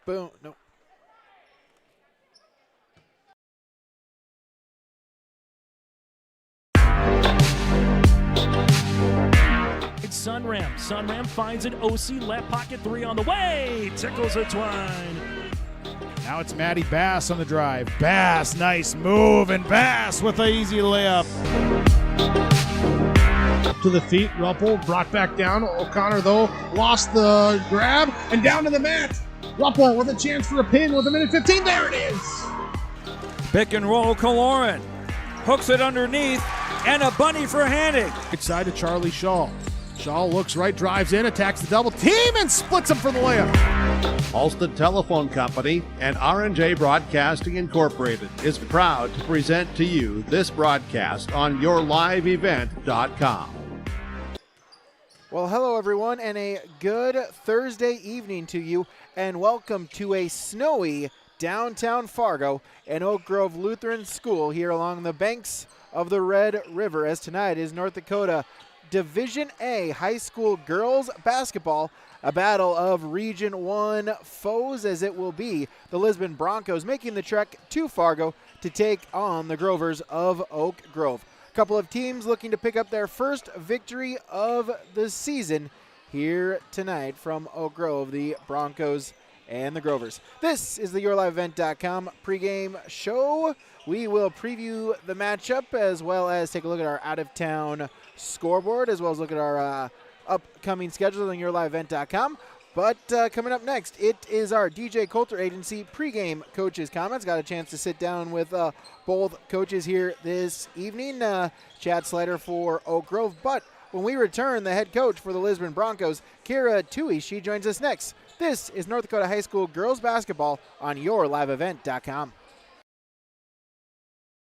Boom. No. It's Sunram. Sunram finds an OC left pocket three on the way. Tickles a twine. Now it's Matty Bass on the drive. Bass, nice move, and Bass with an easy layup. To the feet, Ruppel brought back down. O'Connor, though, lost the grab and down to the mat. Ruppel with a chance for a pin with a minute 15. There it is. Pick and roll, Kaloran. Hooks it underneath, and a bunny for Hannig. Right side to Charlie Shaw. Shaw looks right, drives in, attacks the double team, and splits him for the layup. Alston Telephone Company and R&J Broadcasting Incorporated is proud to present to you this broadcast on yourliveevent.com. Well, hello, everyone, and a good Thursday evening to you, and welcome to a snowy downtown Fargo and Oak Grove Lutheran School here along the banks of the Red River, as tonight is North Dakota Division A high school girls basketball, a battle of Region 1 foes, as it will be the Lisbon Broncos making the trek to Fargo to take on the Grovers of Oak Grove. A couple of teams looking to pick up their first victory of the season here tonight from Oak Grove, the Broncos and the Grovers. This is the YourLiveEvent.com pregame show. We will preview the matchup as well as take a look at our out-of-town scoreboard, as well as look at our upcoming schedule on YourLiveEvent.com. But coming up next, it is our DJ Coulter Agency pregame coaches' comments. Got a chance to sit down with both coaches here this evening. Chad Slater for Oak Grove. But when we return, the head coach for the Lisbon Broncos, Kira Tui, she joins us next. This is North Dakota High School girls basketball on YourLiveEvent.com.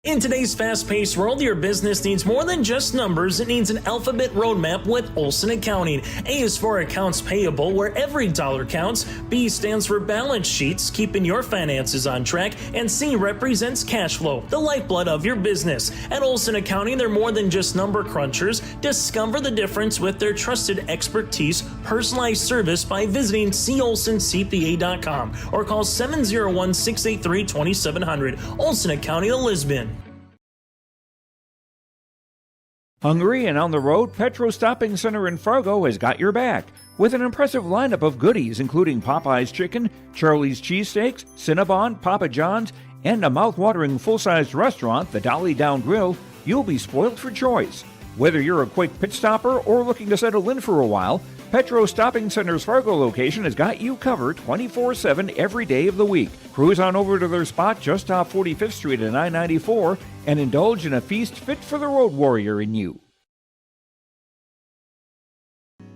In today's fast-paced world, your business needs more than just numbers. It needs an alphabet roadmap with Olson Accounting. A is for accounts payable, where every dollar counts. B stands for balance sheets, keeping your finances on track. And C represents cash flow, the lifeblood of your business. At Olson Accounting, they're more than just number crunchers. Discover the difference with their trusted expertise, personalized service by visiting colsoncpa.com or call 701-683-2700. Olson Accounting of Lisbon. Hungry and on the road, Petro Stopping Center in Fargo has got your back. With an impressive lineup of goodies including Popeye's Chicken, Charlie's Cheesesteaks, Cinnabon, Papa John's, and a mouth-watering full-sized restaurant, the Dolly Down Grill, you'll be spoiled for choice. Whether you're a quick pit stopper or looking to settle in for a while, Petro Stopping Center's Fargo location has got you covered 24/7 every day of the week. Cruise on over to their spot just off 45th Street and I-94 and indulge in a feast fit for the road warrior in you.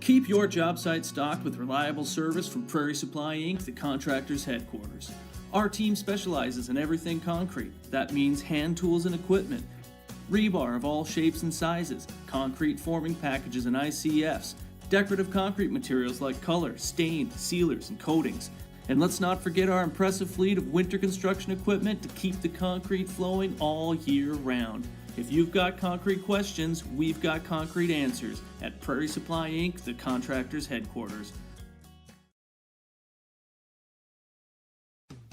Keep your job site stocked with reliable service from Prairie Supply Inc., the contractor's headquarters. Our team specializes in everything concrete. That means hand tools and equipment, rebar of all shapes and sizes, concrete forming packages and ICFs, decorative concrete materials like color, stain, sealers, and coatings. And let's not forget our impressive fleet of winter construction equipment to keep the concrete flowing all year round. If you've got concrete questions, we've got concrete answers at Prairie Supply Inc., the contractor's headquarters.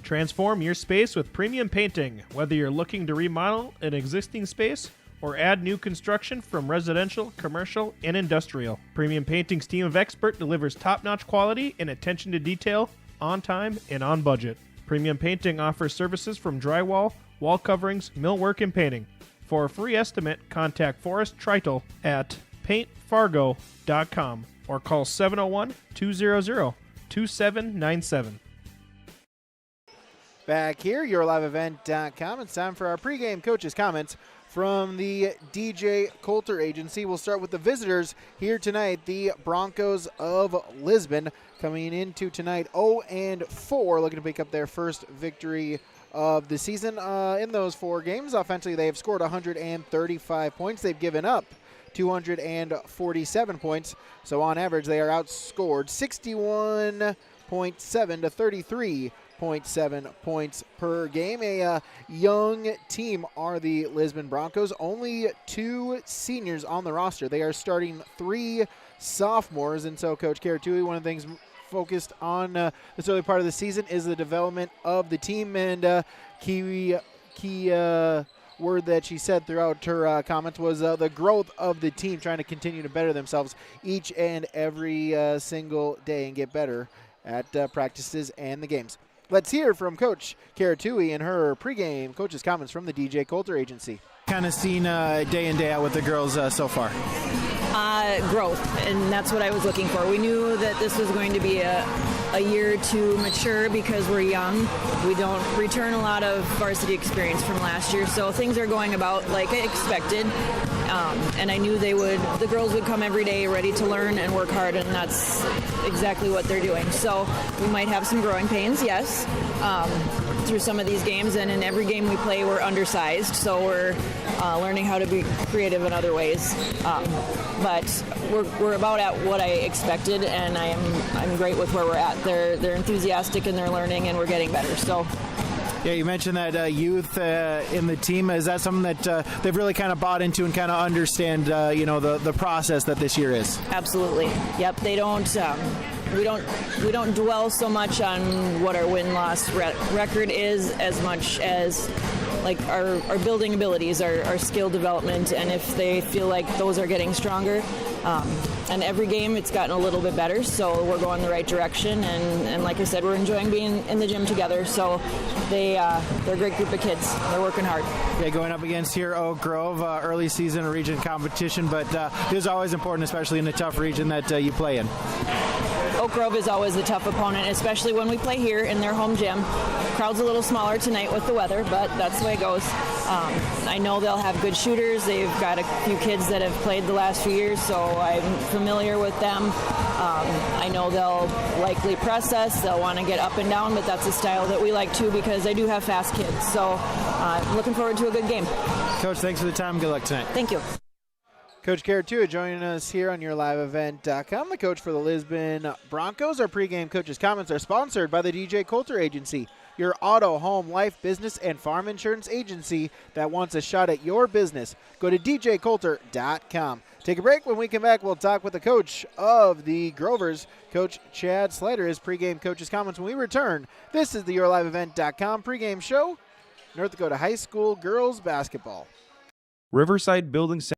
Transform your space with premium painting. Whether you're looking to remodel an existing space or add new construction from residential, commercial, and industrial, Premium Painting's team of experts delivers top-notch quality and attention to detail on time and on budget. Premium Painting offers services from drywall, wall coverings, millwork, and painting. For a free estimate, contact Forrest Tritel at paintfargo.com or call 701-200-2797. Back here, YourLiveEvent.com. It's time for our pregame coaches' comments from the DJ Coulter Agency. We'll start with the visitors here tonight, the Broncos of Lisbon, coming into tonight 0-4, looking to pick up their first victory of the season. In those 4 games, offensively, they have scored 135 points. They've given up 247 points. So on average, they are outscored 61.7 to 33.7 points per game. A young team are the Lisbon Broncos. Only 2 seniors on the roster. They are starting 3 sophomores. And so Coach Caratui, one of the things focused on this early part of the season is the development of the team, and key word that she said throughout her comments was the growth of the team, trying to continue to better themselves each and every single day and get better at practices and the games. Let's hear from Coach Karatui in her pregame coach's comments from the DJ Coulter Agency. Kind of seen day in, day out with the girls so far? Growth, and that's what I was looking for. We knew that this was going to be a year to mature because we're young. We don't return a lot of varsity experience from last year, so things are going about like I expected. And I knew the girls would come every day ready to learn and work hard, and that's exactly what they're doing. So we might have some growing pains, yes, through some of these games, and in every game we play we're undersized, so we're learning how to be creative in other ways. But we're about at what I expected, and I'm great with where we're at. They're enthusiastic and they're learning, and we're getting better. So. Yeah, you mentioned that youth in the team. Is that something that they've really kind of bought into and kind of understand, the process that this year is? Absolutely. Yep. They don't. We don't dwell so much on what our win-loss record is as much as like our building abilities, our skill development, and if they feel like those are getting stronger. And every game it's gotten a little bit better, so we're going the right direction, and like I said, we're enjoying being in the gym together, so they're a great group of kids. They're working hard. Yeah, going up against here Oak Grove, early season region competition, but it is always important, especially in the tough region that you play in. Oak Grove is always a tough opponent, especially when we play here in their home gym. Crowd's a little smaller tonight with the weather, but that's the way it goes. I know they'll have good shooters. They've got a few kids that have played the last few years, so I'm familiar with them. I know they'll likely press us. They'll want to get up and down, but that's a style that we like too because they do have fast kids. So looking forward to a good game. Coach, thanks for the time. Good luck tonight. Thank you. Coach Karatui joining us here on YourLiveEvent.com. The coach for the Lisbon Broncos. Our pregame coach's comments are sponsored by the DJ Coulter Agency, your auto, home, life, business, and farm insurance agency that wants a shot at your business. Go to djcoulter.com. Take a break. When we come back, we'll talk with the coach of the Grovers, Coach Chad Slater, his pregame coach's comments when we return. This is the YourLiveEvent.com pregame show, North Dakota High School girls basketball. Riverside Building Center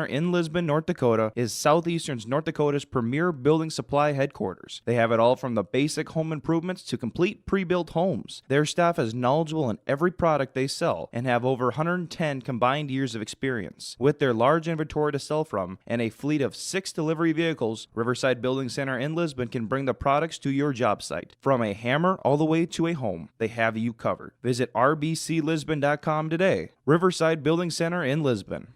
in Lisbon, North Dakota is Southeastern North Dakota's premier building supply headquarters. They have it all from the basic home improvements to complete pre-built homes. Their staff is knowledgeable in every product they sell and have over 110 combined years of experience. With their large inventory to sell from and a fleet of 6 delivery vehicles, Riverside Building Center in Lisbon can bring the products to your job site. From a hammer all the way to a home, they have you covered. Visit rbclisbon.com today. Riverside Building Center in Lisbon.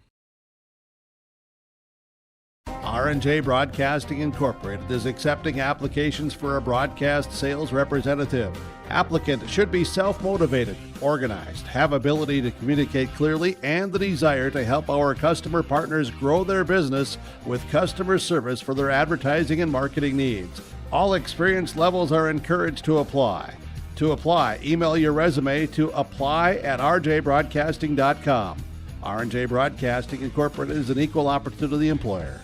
R&J Broadcasting Incorporated is accepting applications for a broadcast sales representative. Applicant should be self-motivated, organized, have ability to communicate clearly, and the desire to help our customer partners grow their business with customer service for their advertising and marketing needs. All experience levels are encouraged to apply. To apply, email your resume to apply@rjbroadcasting.com. R&J Broadcasting Incorporated is an equal opportunity employer.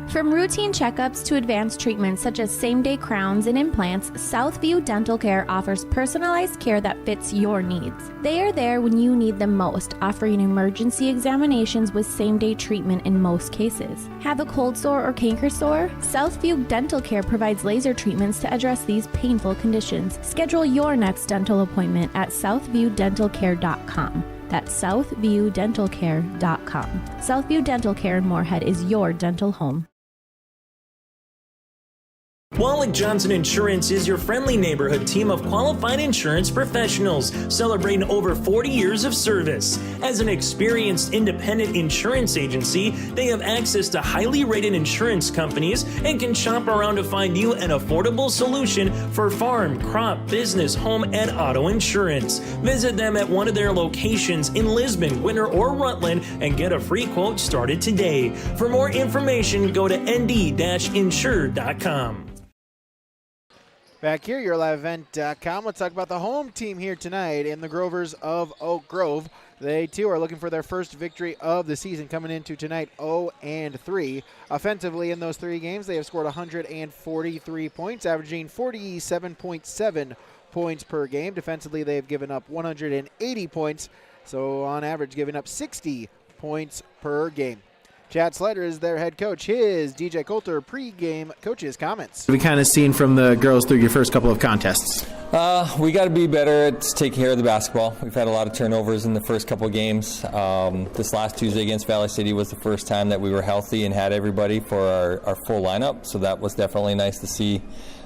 From routine checkups to advanced treatments such as same-day crowns and implants, Southview Dental Care offers personalized care that fits your needs. They are there when you need them most, offering emergency examinations with same-day treatment in most cases. Have a cold sore or canker sore? Southview Dental Care provides laser treatments to address these painful conditions. Schedule your next dental appointment at southviewdentalcare.com. That's southviewdentalcare.com. Southview Dental Care in Moorhead is your dental home. Wallach Johnson Insurance is your friendly neighborhood team of qualified insurance professionals celebrating over 40 years of service. As an experienced independent insurance agency, they have access to highly rated insurance companies and can shop around to find you an affordable solution for farm, crop, business, home, and auto insurance. Visit them at one of their locations in Lisbon, Winter, or Rutland and get a free quote started today. For more information, go to nd-insure.com. Back here, YourLiveEvent.com. Let's talk about the home team here tonight in the Grovers of Oak Grove. They, too, are looking for their first victory of the season, coming into tonight 0-3. Offensively, in those 3 games, they have scored 143 points, averaging 47.7 points per game. Defensively, they have given up 180 points, so on average giving up 60 points per game. Chad Slider is their head coach. His DJ Coulter pregame coach's comments. We kind of seen from the girls through your first couple of contests. We got to be better at taking care of the basketball. We've had a lot of turnovers in the first couple of games. This last Tuesday against Valley City was the first time that we were healthy and had everybody for our full lineup, so that was definitely nice to see.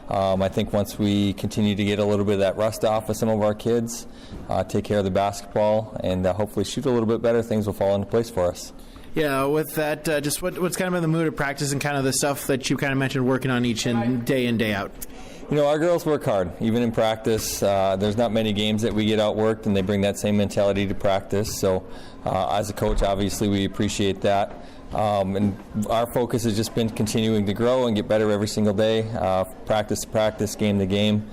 I think once we continue to get a little bit of that rust off with some of our kids, take care of the basketball, and hopefully shoot a little bit better, things will fall into place for us. Yeah, with that, just what's kind of in the mood of practice and kind of the stuff that you kind of mentioned working on each and day out? You know, our girls work hard, even in practice. There's not many games that we get outworked, and they bring that same mentality to practice. So as a coach, obviously, we appreciate that. And our focus has just been continuing to grow and get better every single day, practice to practice, game to game.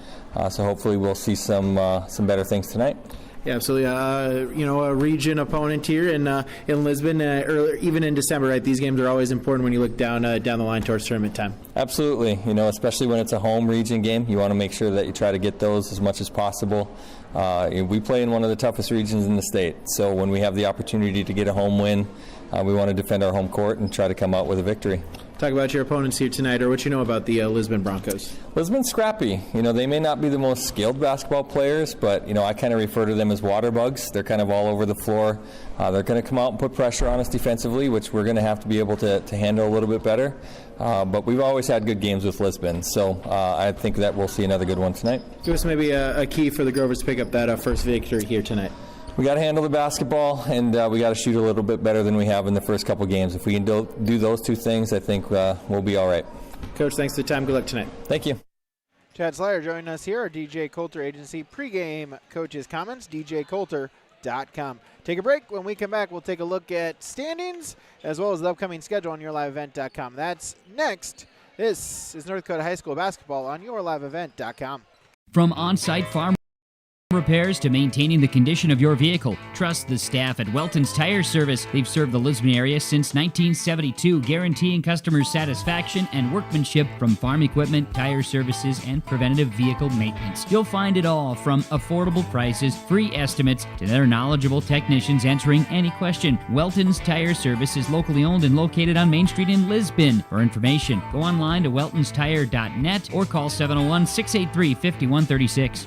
So hopefully we'll see some better things tonight. Yeah, absolutely. A region opponent here in Lisbon, even in December, right? These games are always important when you look down the line towards tournament time. Absolutely. You know, especially when it's a home region game, you want to make sure that you try to get those as much as possible. We play in one of the toughest regions in the state, so when we have the opportunity to get a home win, we want to defend our home court and try to come out with a victory. Talk about your opponents here tonight, or what you know about the Lisbon Broncos. Lisbon's scrappy. You know, they may not be the most skilled basketball players, but, you know, I kind of refer to them as water bugs. They're kind of all over the floor. They're going to come out and put pressure on us defensively, which we're going to have to be able to handle a little bit better. But we've always had good games with Lisbon, so I think that we'll see another good one tonight. Give us maybe a key for the Grovers to pick up that first victory here tonight. We got to handle the basketball, and we got to shoot a little bit better than we have in the first couple games. If we can do those two things, I think we'll be all right. Coach, thanks for the time. Good luck tonight. Thank you. Chad Slider joining us here, our DJ Coulter Agency pregame coaches comments, djcoulter.com. Take a break. When we come back, we'll take a look at standings as well as the upcoming schedule on YourLiveEvent.com. That's next. This is North Dakota High School basketball on YourLiveEvent.com. From on-site farm repairs to maintaining the condition of your vehicle, trust the staff at Welton's Tire Service. They've served the Lisbon area since 1972, guaranteeing customers satisfaction and workmanship from farm equipment, tire services, and preventative vehicle maintenance. You'll find it all from affordable prices, free estimates, to their knowledgeable technicians answering any question. Welton's Tire Service is locally owned and located on Main Street in Lisbon. For information, go online to weltonstire.net or call 701-683-5136.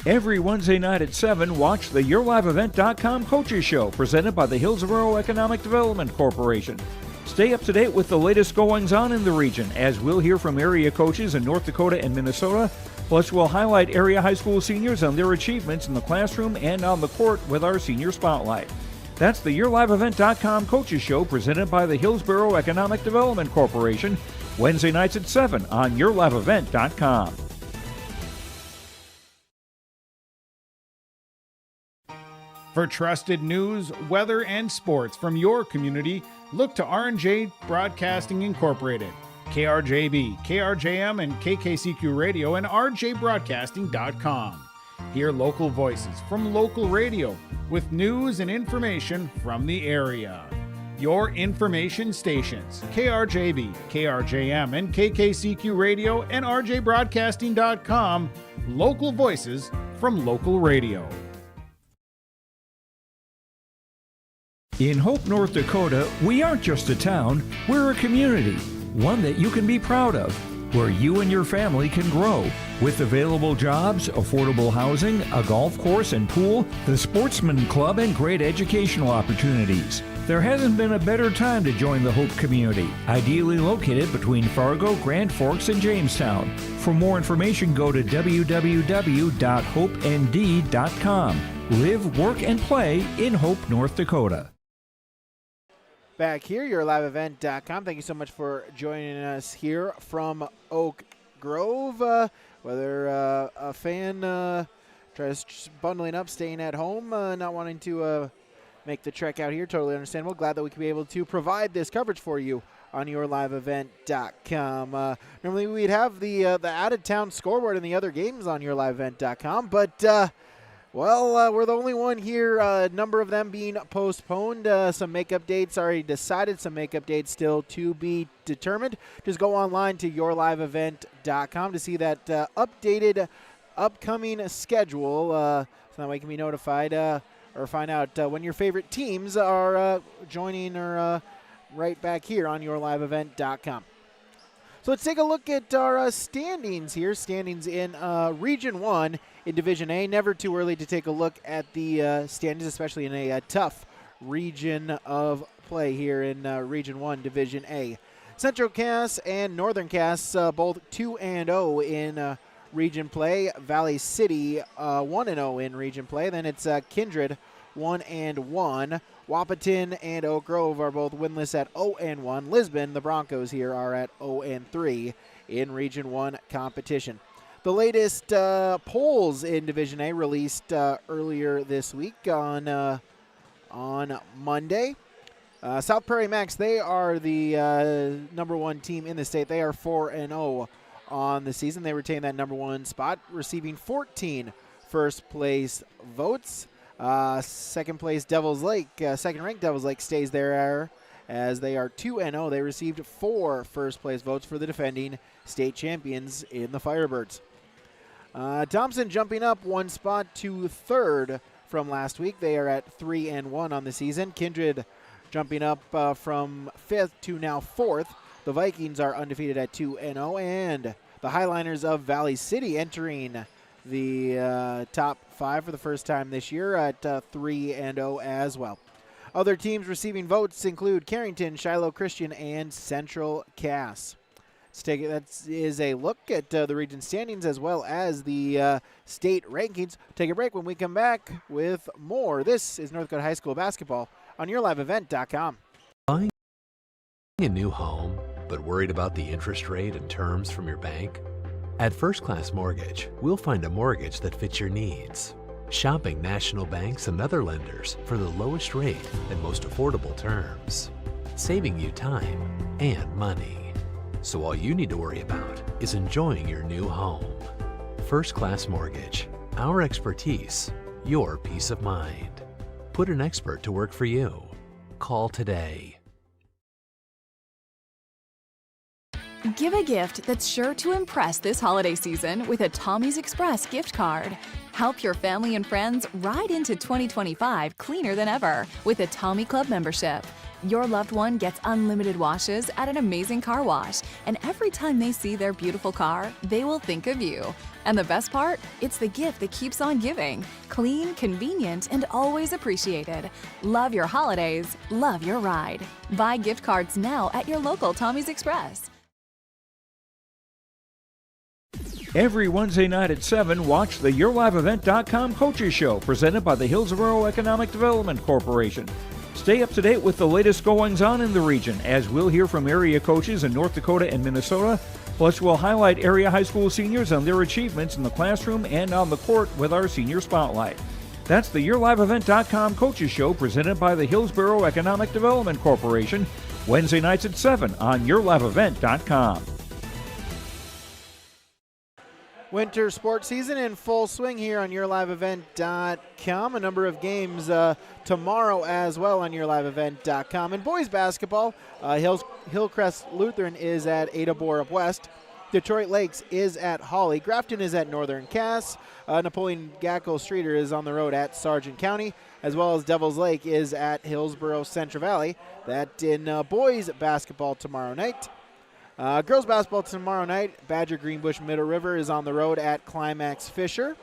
Every Wednesday night at 7, watch the YourLiveEvent.com Coaches Show, presented by the Hillsborough Economic Development Corporation. Stay up to date with the latest goings-on in the region, as we'll hear from area coaches in North Dakota and Minnesota. Plus, we'll highlight area high school seniors and their achievements in the classroom and on the court with our Senior Spotlight. That's the YourLiveEvent.com Coaches Show, presented by the Hillsborough Economic Development Corporation, Wednesday nights at 7 on YourLiveEvent.com. For trusted news, weather, and sports from your community, look to R&J Broadcasting Incorporated, KRJB, KRJM, and KKCQ Radio, and rjbroadcasting.com. Hear local voices from local radio with news and information from the area. Your information stations, KRJB, KRJM, and KKCQ Radio, and rjbroadcasting.com. Local voices from local radio. In Hope, North Dakota, we aren't just a town, we're a community, one that you can be proud of, where you and your family can grow. With available jobs, affordable housing, a golf course and pool, the Sportsman Club, and great educational opportunities. There hasn't been a better time to join the Hope community, ideally located between Fargo, Grand Forks, and Jamestown. For more information, go to www.hopend.com. Live, work, and play in Hope, North Dakota. Back here, YourLiveEvent.com. Thank you so much for joining us here from Oak Grove. Whether a fan tries bundling up, staying at home, not wanting to make the trek out here, totally understandable. Glad that we can be able to provide this coverage for you on yourliveevent.com. Normally we'd have the out-of-town scoreboard and the other games on yourliveevent.com, but we're the only one here. A number of them being postponed. Some makeup dates already decided. Some makeup dates still to be determined. Just go online to yourliveevent.com to see that updated upcoming schedule. So that way you can be notified or find out when your favorite teams are joining or right back here on yourliveevent.com. So let's take a look at our standings here. Standings in Region 1 in Division A. Never too early to take a look at the standings, especially in a tough region of play here in Region 1 Division A. Central Cass and Northern Cass both 2-0 in region play. Valley City 1-0 in region play. Then it's Kindred 1-1. Wahpeton and Oak Grove are both winless at 0-1. Lisbon, the Broncos here, are at 0-3 in Region 1 competition. The latest polls in Division A released earlier this week on Monday. South Prairie Max, they are the number one team in the state. They are 4-0 on the season. They retain that number one spot, receiving 14 first place votes. Second place Devils Lake, second-ranked Devils Lake stays there as they are 2-0. They received 4 first-place votes for the defending state champions in the Firebirds. Thompson jumping up one spot to third from last week. They are at 3-1 on the season. Kindred jumping up from 5th to now 4th. The Vikings are undefeated at 2-0, and the Highliners of Valley City entering the top 5 for the first time this year at 3-0 as well. Other teams receiving votes include Carrington, Shiloh Christian, and Central Cass. Let's take it. That is a look at the region standings as well as the state rankings. Take a break. When we come back with more. This is North Dakota High School basketball on yourliveevent.com. Buying a new home, but worried about the interest rate and terms from your bank? At First Class Mortgage, we'll find a mortgage that fits your needs. Shopping national banks and other lenders for the lowest rate and most affordable terms. Saving you time and money. So all you need to worry about is enjoying your new home. First Class Mortgage. Our expertise, your peace of mind. Put an expert to work for you. Call today. Give a gift that's sure to impress this holiday season with a Tommy's Express gift card. Help your family and friends ride into 2025 cleaner than ever with a Tommy Club membership. Your loved one gets unlimited washes at an amazing car wash, and every time they see their beautiful car, they will think of you. And the best part? It's the gift that keeps on giving. Clean, convenient, and always appreciated. Love your holidays. Love your ride. Buy gift cards now at your local Tommy's Express. Every Wednesday night at 7, watch the YourLiveEvent.com Coaches Show presented by the Hillsborough Economic Development Corporation. Stay up to date with the latest goings-on in the region, as we'll hear from area coaches in North Dakota and Minnesota. Plus, we'll highlight area high school seniors and their achievements in the classroom and on the court with our Senior Spotlight. That's the YourLiveEvent.com Coaches Show presented by the Hillsborough Economic Development Corporation, Wednesday nights at 7 on YourLiveEvent.com. Winter sports season in full swing here on yourliveevent.com. A number of games tomorrow as well on yourliveevent.com. In boys basketball, Hillcrest Lutheran is at Ada Borup West. Detroit Lakes is at Hawley. Grafton is at Northern Cass. Napoleon Gackel Streeter is on the road at Sargent County, as well as Devils Lake is at Hillsborough Central Valley. That in boys basketball tomorrow night. Girls basketball tomorrow night, Badger Greenbush Middle River is on the road at Climax Fisher,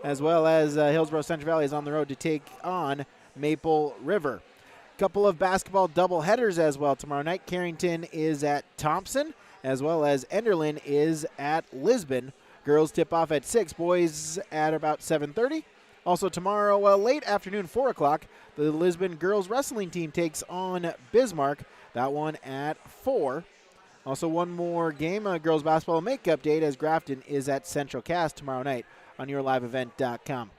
as well as Hillsborough Central Valley is on the road to take on Maple River. Couple of basketball doubleheaders as well tomorrow night. Carrington is at Thompson, as well as Enderlin is at Lisbon. Girls tip off at 6, boys at about 7:30. Also tomorrow, late afternoon, 4 o'clock, the Lisbon girls wrestling team takes on Bismarck. That one at 4. Also, one more game, girls basketball makeup date, as Grafton is at Central Cass tomorrow night on yourliveevent.com.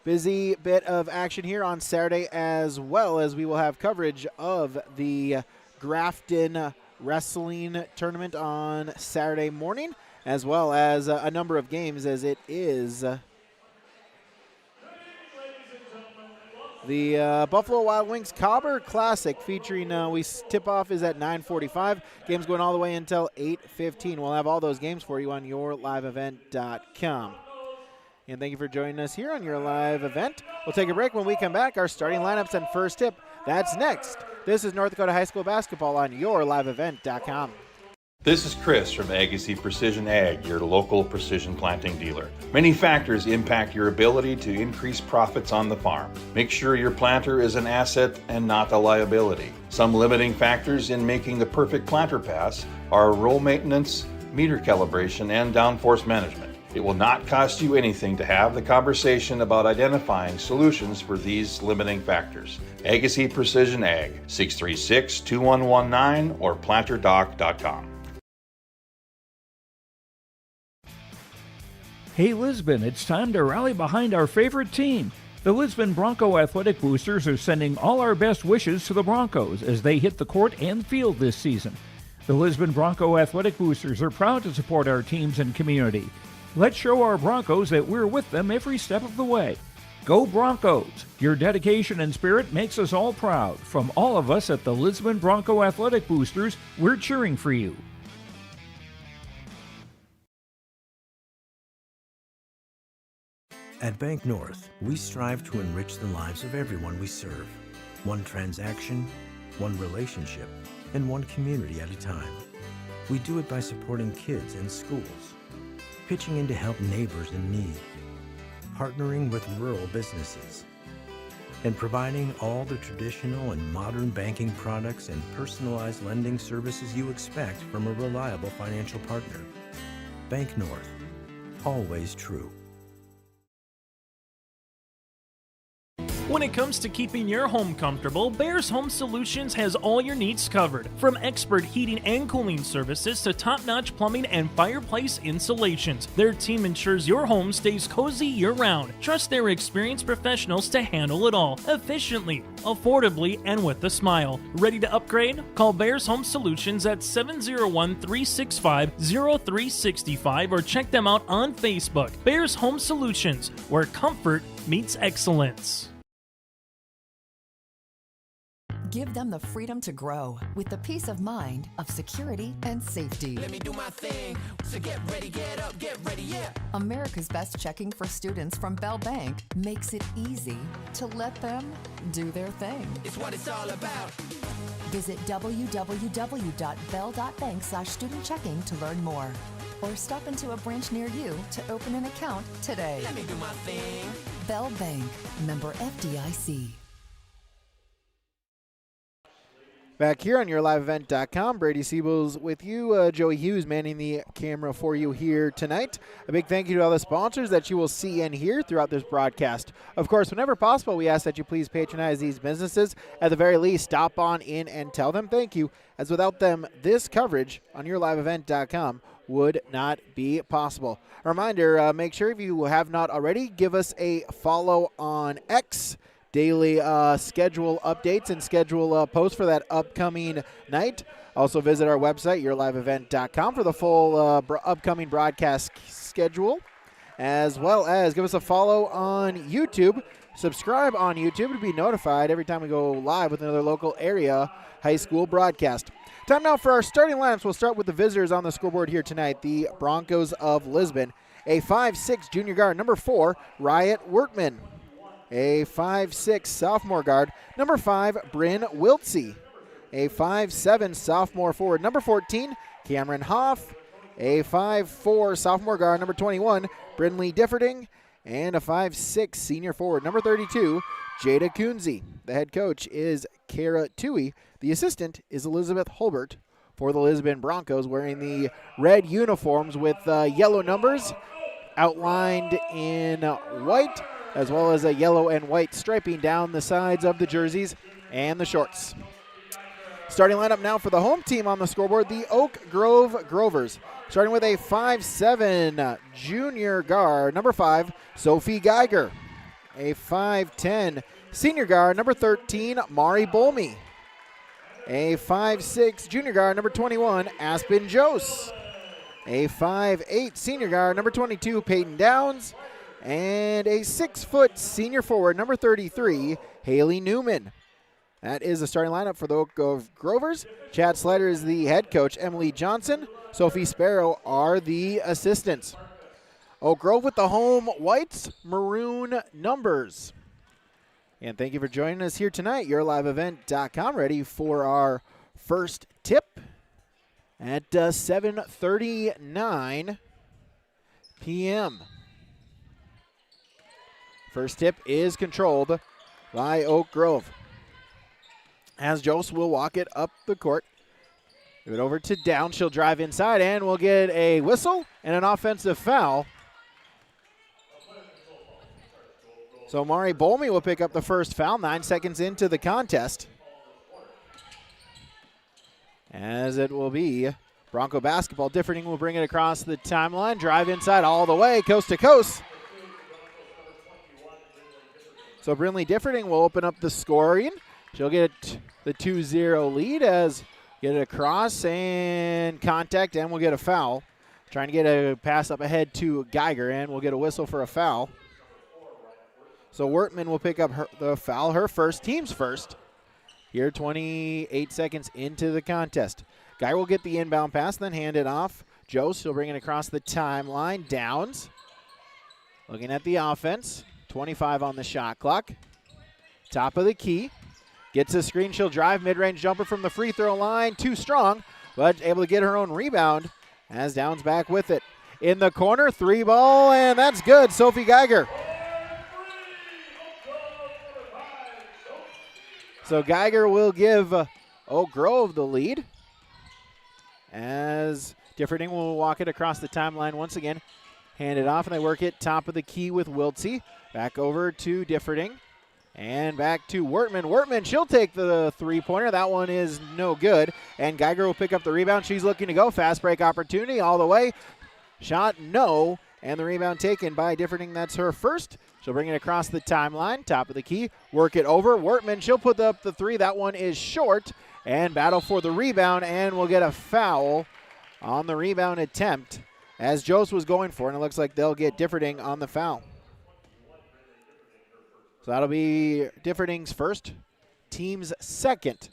Busy bit of action here on Saturday, as well as we will have coverage of the Grafton Wrestling Tournament on Saturday morning, as well as a number of games, as it is the Buffalo Wild Wings Cobber Classic featuring, tip-off is at 9:45. Games going all the way until 8:15. We'll have all those games for you on yourliveevent.com. And thank you for joining us here on Your Live Event. We'll take a break. When we come back, our starting lineups and first tip. That's next. This is North Dakota High School basketball on yourliveevent.com. This is Chris from Agassiz Precision Ag, your local precision planting dealer. Many factors impact your ability to increase profits on the farm. Make sure your planter is an asset and not a liability. Some limiting factors in making the perfect planter pass are row maintenance, meter calibration, and downforce management. It will not cost you anything to have the conversation about identifying solutions for these limiting factors. Agassiz Precision Ag, 636-2119 or planterdoc.com. Hey Lisbon, it's time to rally behind our favorite team. The Lisbon Bronco Athletic Boosters are sending all our best wishes to the Broncos as they hit the court and field this season. The Lisbon Bronco Athletic Boosters are proud to support our teams and community. Let's show our Broncos that we're with them every step of the way. Go Broncos! Your dedication and spirit makes us all proud. From all of us at the Lisbon Bronco Athletic Boosters, we're cheering for you. At Bank North, we strive to enrich the lives of everyone we serve. One transaction, one relationship, and one community at a time. We do it by supporting kids and schools, pitching in to help neighbors in need, partnering with rural businesses, and providing all the traditional and modern banking products and personalized lending services you expect from a reliable financial partner. Bank North, always true. When it comes to keeping your home comfortable, Bears Home Solutions has all your needs covered. From expert heating and cooling services to top-notch plumbing and fireplace installations, their team ensures your home stays cozy year-round. Trust their experienced professionals to handle it all efficiently, affordably, and with a smile. Ready to upgrade? Call Bears Home Solutions at 701-365-0365 or check them out on Facebook. Bears Home Solutions, where comfort meets excellence. Give them the freedom to grow with the peace of mind of security and safety. Let me do my thing. So get ready, get up, get ready, yeah. America's Best checking for students from Bell Bank makes it easy to let them do their thing. It's what it's all about. Visit www.bell.bank/student-checking to learn more. Or stop into a branch near you to open an account today. Let me do my thing. Bell Bank, member FDIC. Back here on yourliveevent.com, Brady Siebels with you. Joey Hughes manning the camera for you here tonight. A big thank you to all the sponsors that you will see and hear throughout this broadcast. Of course, whenever possible, we ask that you please patronize these businesses. At the very least, stop on in and tell them thank you, as without them, this coverage on yourliveevent.com would not be possible. A reminder, make sure if you have not already, give us a follow on X. Daily schedule updates and schedule posts for that upcoming night. Also visit our website, yourliveevent.com, for the full upcoming broadcast schedule, as well as give us a follow on YouTube. Subscribe on YouTube to be notified every time we go live with another local area high school broadcast. Time now for our starting lineups. We'll start with the visitors on the scoreboard here tonight, the Broncos of Lisbon. A 5'6" junior guard, number 4, Riot Workman. A 5'6" sophomore guard, number 5, Bryn Wiltsey. A 5'7" sophomore forward, number 14, Cameron Hoff. A 5'4" sophomore guard, number 21, Brynlee Differding. And a 5'6" senior forward, number 32, Jada Kunze. The head coach is Kara Toohey. The assistant is Elizabeth Holbert for the Lisbon Broncos, wearing the red uniforms with yellow numbers outlined in white, as well as a yellow and white striping down the sides of the jerseys and the shorts. Starting lineup now for the home team on the scoreboard, the Oak Grove Grovers. Starting with a 5'7" junior guard, number 5, Sophie Geiger. A 5'10" senior guard, number 13, Mari Bolmy. A 5'6" junior guard, number 21, Aspen Jose. A 5'8" senior guard, number 22, Peyton Downs. And a 6-foot senior forward, number 33, Haley Newman. That is the starting lineup for the Oak Grove Grovers. Chad Slider is the head coach. Emily Johnson, Sophie Sparrow are the assistants. Oak Grove with the home whites, maroon numbers. And thank you for joining us here tonight. YourLiveEvent.com, ready for our first tip at 7:39 p.m. First tip is controlled by Oak Grove. As Jose will walk it up the court. Give it over to Down. She'll drive inside and we'll get a whistle and an offensive foul. So Mari Bolmy will pick up the first foul, 9 seconds into the contest. As it will be Bronco basketball. Differting will bring it across the timeline. Drive inside all the way, coast to coast. So Brinley Differting will open up the scoring. She'll get the 2-0 lead as get it across and contact, and we'll get a foul. Trying to get a pass up ahead to Geiger, and we'll get a whistle for a foul. So Wertman will pick up the foul, her first, team's first. Here, 28 seconds into the contest. Geiger will get the inbound pass, then hand it off. Jose, she'll bring it across the timeline. Downs. Looking at the offense. 25 on the shot clock. Top of the key. Gets a screen. She'll drive. Mid-range jumper from the free throw line. Too strong, but able to get her own rebound as Downs back with it. In the corner, 3 ball, and that's good. Sophie Geiger. So Geiger will give Oak Grove the lead as Differting will walk it across the timeline once again. Hand it off, and they work it top of the key with Wiltsey. Back over to Differting. And back to Wertman. Wertman, she'll take the three-pointer. That one is no good. And Geiger will pick up the rebound. She's looking to go. Fast break opportunity all the way. Shot, no. And the rebound taken by Differting. That's her first. She'll bring it across the timeline. Top of the key. Work it over. Wertman, she'll put up the three. That one is short. And battle for the rebound. And we'll get a foul on the rebound attempt as Jose was going for it. And it looks like they'll get Differting on the foul. So that'll be Differting's first, team's second.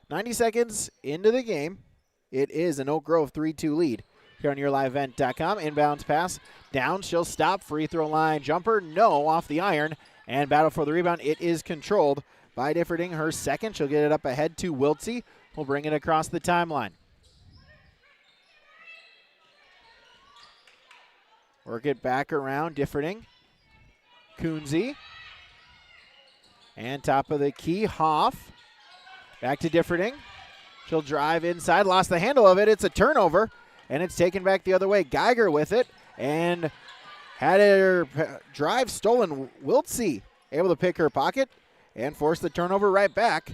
90 seconds into the game. It is an Oak Grove 3-2 lead here on YourLiveEvent.com. Inbounds pass down. She'll stop. Free throw line jumper. No, off the iron. And battle for the rebound. It is controlled by Differting. Her second. She'll get it up ahead to Wiltsey. We'll bring it across the timeline. Work it back around. Differting. Kunze. And top of the key, Hoff. Back to Differting. She'll drive inside. Lost the handle of it. It's a turnover. And it's taken back the other way. Geiger with it. And had her drive stolen. Wiltsey able to pick her pocket and force the turnover right back.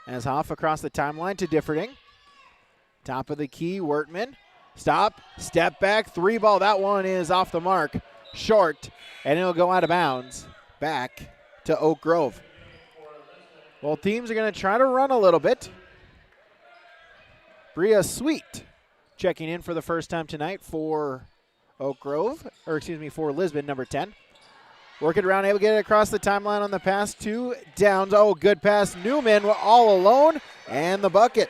As Hoff across the timeline to Differting. Top of the key, Wertman. Stop. Step back. 3 ball. That one is off the mark. Short. And it'll go out of bounds. Back to Oak Grove. Both teams are going to try to run a little bit. Bria Sweet checking in for the first time tonight for Oak Grove, or excuse me, for Lisbon, number 10. Work it around, able to get it across the timeline on the pass to Downs. Oh, good pass. Newman all alone, and the bucket.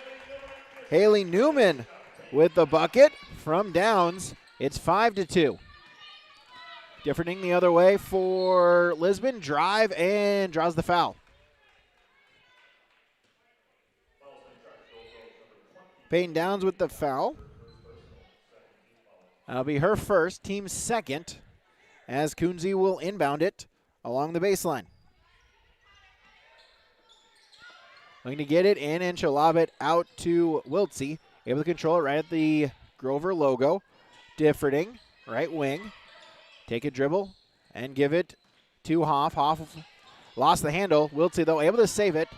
Haley Newman with the bucket from Downs. It's 5-2. Differting the other way for Lisbon. Drive and draws the foul. Peyton Downs with the foul. That'll be her first, team's second, as Kunze will inbound it along the baseline. Looking to get it in, and she'll lob it out to Wiltsey. Able to control it right at the Grover logo. Differting, right wing. Take a dribble and give it to Hoff. Hoff lost the handle. Wiltsey, though, able to save it.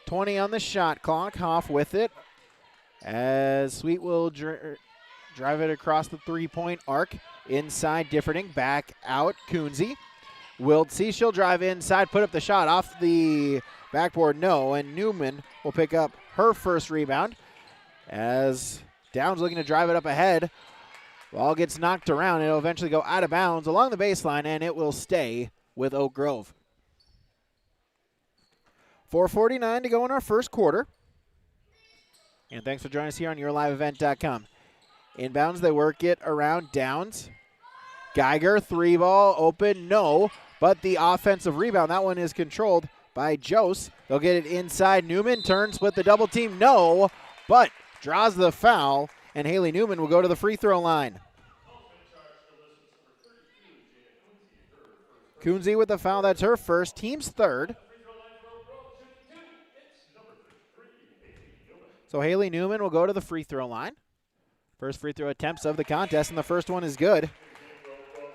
20 on the shot clock. Hoff with it. As Sweet will drive it across the three-point arc. Inside, Differting. Back out, Kunze. Wiltsey, she'll drive inside, put up the shot off the backboard, no, and Newman will pick up her first rebound as Downs looking to drive it up ahead. Ball gets knocked around, and it'll eventually go out of bounds along the baseline, and it will stay with Oak Grove. 4:49 to go in our first quarter. And thanks for joining us here on YourLiveEvent.com. Inbounds, they work it around Downs. Geiger, 3-ball, open, no. But the offensive rebound, that one is controlled by Jose. They'll get it inside. Newman turns with the double team, no. But draws the foul, and Haley Newman will go to the free throw line. Kunze with the foul, that's her first, team's third. So Haley Newman will go to the free throw line. First free throw attempts of the contest, and the first one is good.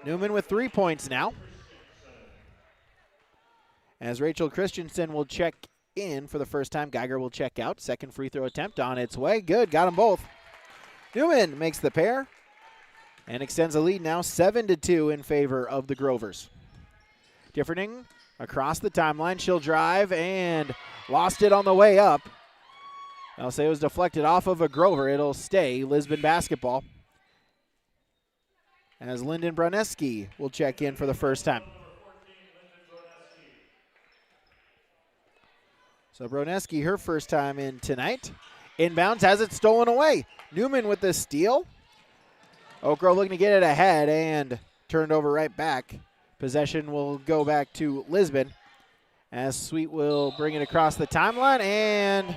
Newman with 3 points now. As Rachel Christensen will check in for the first time, Geiger will check out. Second free throw attempt on its way. Good, got them both. Newman makes the pair and extends the lead now 7-2 in favor of the Grovers. Differting across the timeline. She'll drive and lost it on the way up. I'll say it was deflected off of a Grover. It'll stay Lisbon basketball. As Lyndon Broneski will check in for the first time. So Broneski, her first time in tonight. Inbounds, has it stolen away. Newman with the steal. Oak Grove looking to get it ahead and turned over right back. Possession will go back to Lisbon as Sweet will bring it across the timeline and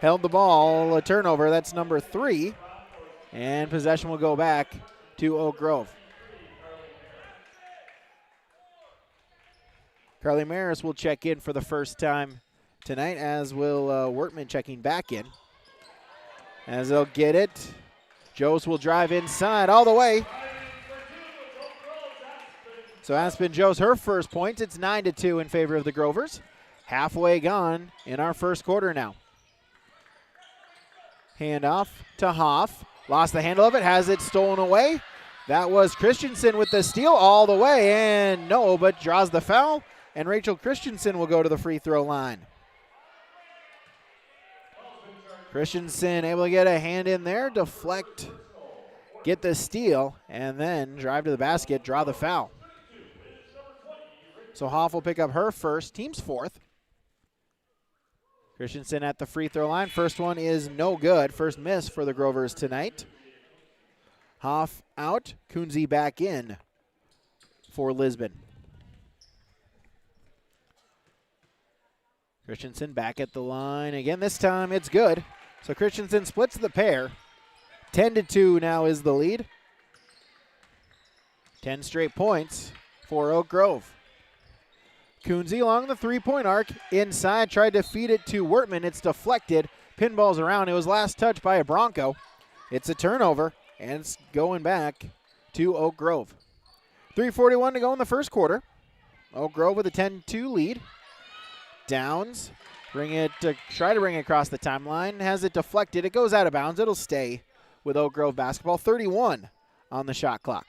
held the ball, a turnover. That's number 3. And possession will go back to Oak Grove. Carly Maris will check in for the first time tonight, as will Wortman checking back in. As they'll get it, Jose will drive inside all the way. So Aspen Jose, her first points. It's 9-2 in favor of the Grovers. Halfway gone in our first quarter now. Handoff to Hoff. Lost the handle of it, has it stolen away. That was Christensen with the steal all the way, and no, but draws the foul, and Rachel Christensen will go to the free throw line. Christensen able to get a hand in there, deflect, get the steal, and then drive to the basket, draw the foul. So Hoff will pick up her first, team's fourth. Christensen at the free throw line. First one is no good. First miss for the Grovers tonight. Hoff out, Kunze back in for Lisbon. Christensen back at the line. Again, this time it's good. So Christensen splits the pair. 10-2 now is the lead. 10 straight points for Oak Grove. Kunze along the three-point arc. Inside, tried to feed it to Wortman. It's deflected. Pinballs around. It was last touched by a Bronco. It's a turnover, and it's going back to Oak Grove. 3:41 to go in the first quarter. Oak Grove with a 10-2 lead. Downs, try to bring it across the timeline. Has it deflected. It goes out of bounds. It'll stay with Oak Grove basketball. 31 on the shot clock.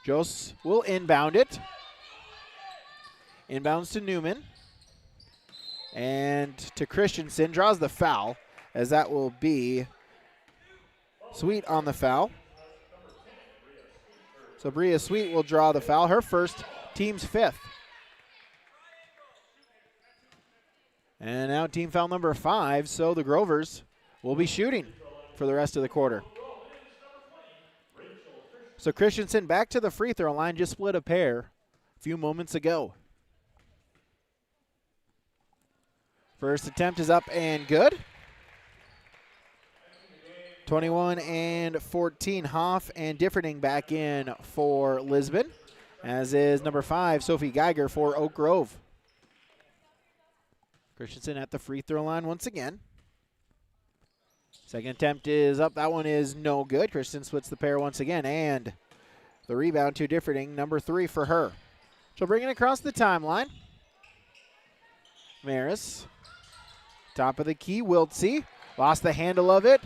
Jose will inbound it. Inbounds to Newman. And to Christensen. Draws the foul, as that will be Sweet on the foul. So Bria Sweet will draw the foul. Her first, team's fifth. And now team foul number 5, so the Grovers will be shooting for the rest of the quarter. So Christensen back to the free throw line, just split a pair a few moments ago. First attempt is up and good. 21-14, Hoff and Differting back in for Lisbon, as is number 5, Sophie Geiger for Oak Grove. Christensen at the free throw line once again. Second attempt is up. That one is no good. Christensen splits the pair once again, and the rebound to Differting, number 3 for her. She'll bring it across the timeline. Maris, top of the key, Wiltsey. Lost the handle of it.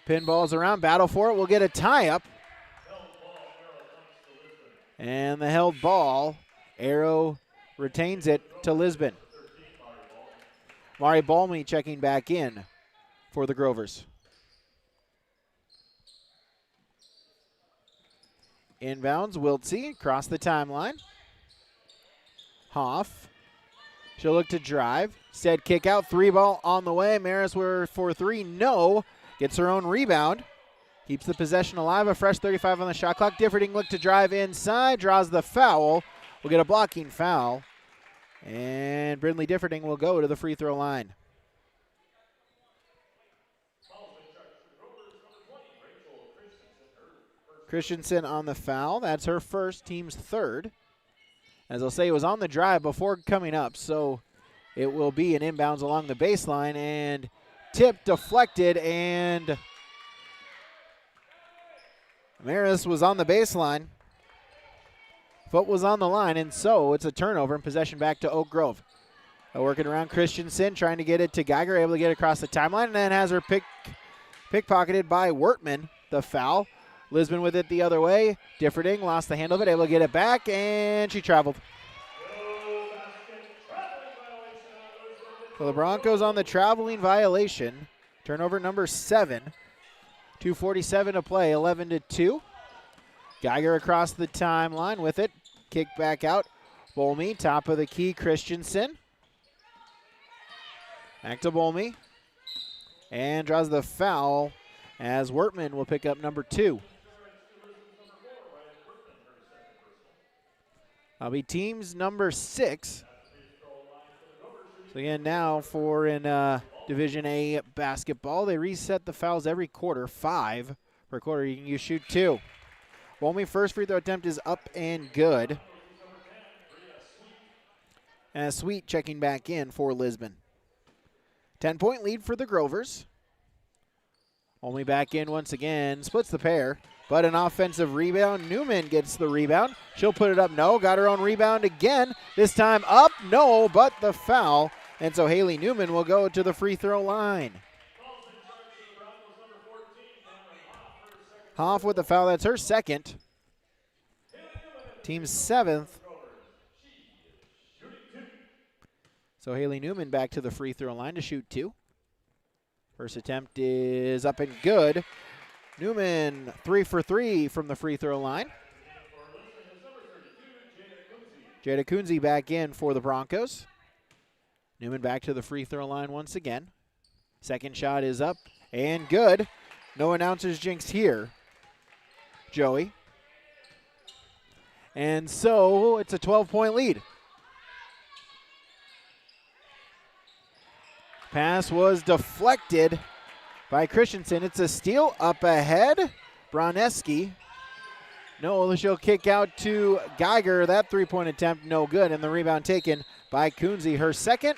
Pinballs around, battle for it. We'll get a tie-up. And the held ball, Arrow retains it to Lisbon. Mari Balmy checking back in for the Grovers. Inbounds, Wiltsey across the timeline. Hoff. She'll look to drive. Instead, kick out. 3-ball on the way. Maris were for 3. No. Gets her own rebound. Keeps the possession alive. A fresh 35 on the shot clock. Differding look to drive inside. Draws the foul. We'll get a blocking foul. And Brindley Differding will go to the free throw line. Christensen on the foul. That's her first, team's third. As I'll say, it was on the drive before coming up, so it will be an inbounds along the baseline, and tip deflected, and Maris was on the baseline. Foot was on the line, and so it's a turnover and possession back to Oak Grove. Working around Christensen, trying to get it to Geiger, able to get across the timeline, and then has her pickpocketed by Wertman, the foul. Lisbon with it the other way. Differding lost the handle of it, able to get it back, and she traveled. So the Broncos on the traveling violation. Turnover number 7. 2:47 to play, 11-2. Geiger across the timeline with it. Kick back out. Bolmy, top of the key, Christensen. Back to Bolmy. And draws the foul as Wertman will pick up number 2. That'll be team's number 6. So again, now for in Division A basketball, they reset the fouls every quarter. 5 per quarter. You shoot 2. Bolmy first free throw attempt is up and good. And Sweet checking back in for Lisbon. 10-point lead for the Grovers. Only back in once again, splits the pair, but an offensive rebound. Newman gets the rebound. She'll put it up, no, got her own rebound again. This time up, no, but the foul. And so Haley Newman will go to the free throw line. Hoff with the foul, that's her second. Team's 7th. So Haley Newman back to the free throw line to shoot 2. First attempt is up and good. Newman 3 for 3 from the free throw line. Jada Kunze back in for the Broncos. Newman back to the free throw line once again. Second shot is up and good. No announcers jinxed here. Joey. And so it's a 12-point lead. Pass was deflected by Christensen. It's a steal up ahead. Broneski. No, she'll kick out to Geiger. That 3-point attempt, no good. And the rebound taken by Kunze, her second.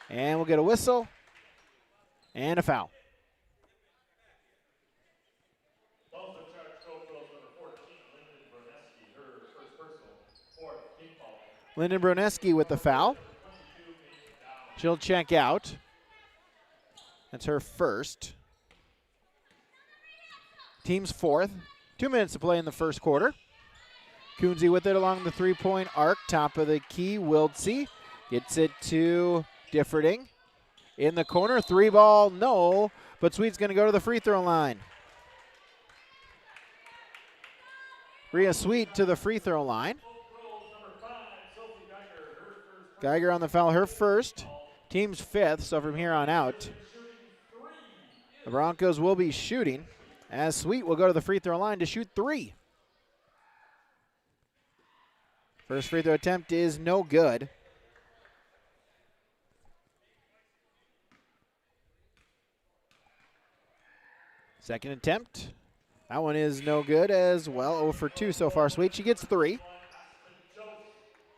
And we'll get a whistle and a foul. Lyndon Broneski with the foul. She'll check out. That's her first. Team's 4th. 2 minutes to play in the first quarter. Kunze with it along the 3-point arc. Top of the key, Wiltsey. Gets it to Differding. In the corner, 3-ball, no. But Sweet's going to go to the free throw line. Rhea Sweet to the free throw line. Geiger on the foul, her first. Team's 5th, so from here on out, the Broncos will be shooting as Sweet will go to the free throw line to shoot 3. First free throw attempt is no good. Second attempt. That one is no good as well. 0 for 2 so far. Sweet, she gets 3.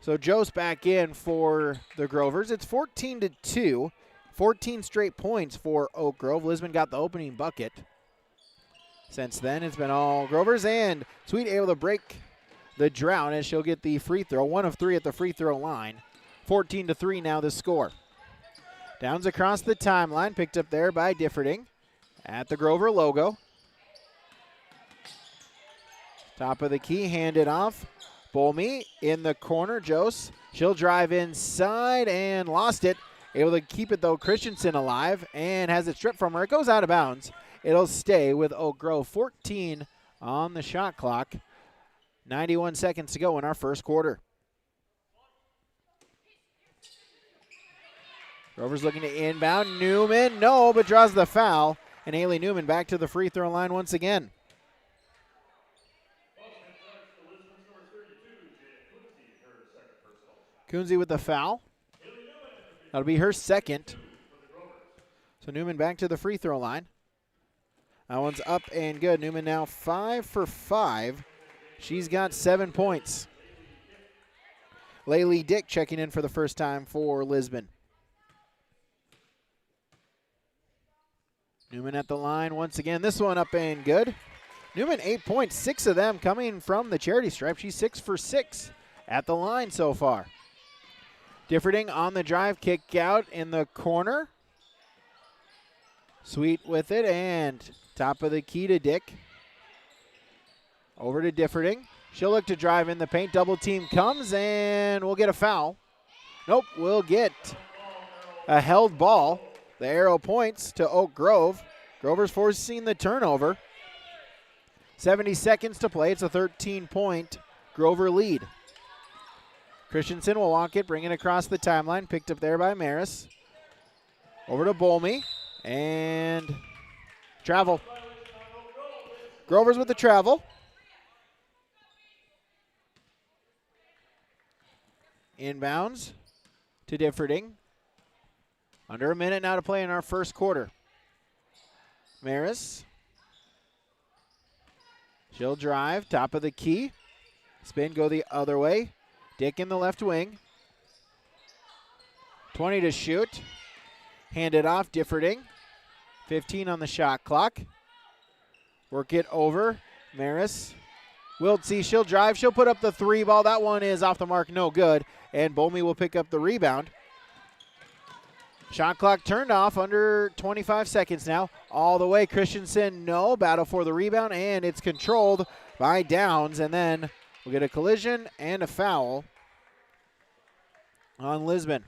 So Joe's back in for the Grovers. It's 14-2. 14 straight points for Oak Grove. Lisbon got the opening bucket. Since then, it's been all Grovers, and Sweet able to break the drought as she'll get the free throw. 1 of 3 at the free throw line. 14-3 now the score. Downs across the timeline, picked up there by Differding at the Grover logo. Top of the key, handed off. Bolmy in the corner. Jose, she'll drive inside and lost it. Able to keep it, though, Christensen alive and has it stripped from her. It goes out of bounds. It'll stay with Oak Grove. 14 on the shot clock. 91 seconds to go in our first quarter. Grover's looking to inbound. Newman, no, but draws the foul. And Haley Newman back to the free throw line once again. Kunze with the foul. That'll be her second. So Newman back to the free throw line. That one's up and good. Newman now 5 for 5. She's got 7 points. Laylee Dick checking in for the first time for Lisbon. Newman at the line once again. This one up and good. Newman 8 points, 6 of them coming from the charity stripe. She's 6 for 6 at the line so far. Differding on the drive, kick out in the corner. Sweet with it, and top of the key to Dick. Over to Differding. She'll look to drive in the paint. Double team comes, and we'll get a foul. Nope, we'll get a held ball. The arrow points to Oak Grove. Grover's forcing the turnover. 70 seconds to play. It's a 13-point Grover lead. Christensen will walk it, bring it across the timeline. Picked up there by Maris. Over to Bolmy. And travel. Grover's with the travel. Inbounds to Differding. Under a minute now to play in our first quarter. Maris. She'll drive, top of the key. Spin, go the other way. Dick in the left wing. 20 to shoot. Hand it off, Differding. 15 on the shot clock. Work it over. Maris. Wiltsey, she'll drive. She'll put up the 3 ball. That one is off the mark, no good. And Bolmy will pick up the rebound. Shot clock turned off, under 25 seconds now. All the way, Christensen, no. Battle for the rebound, and it's controlled by Downs. And then we'll get a collision and a foul on Lisbon.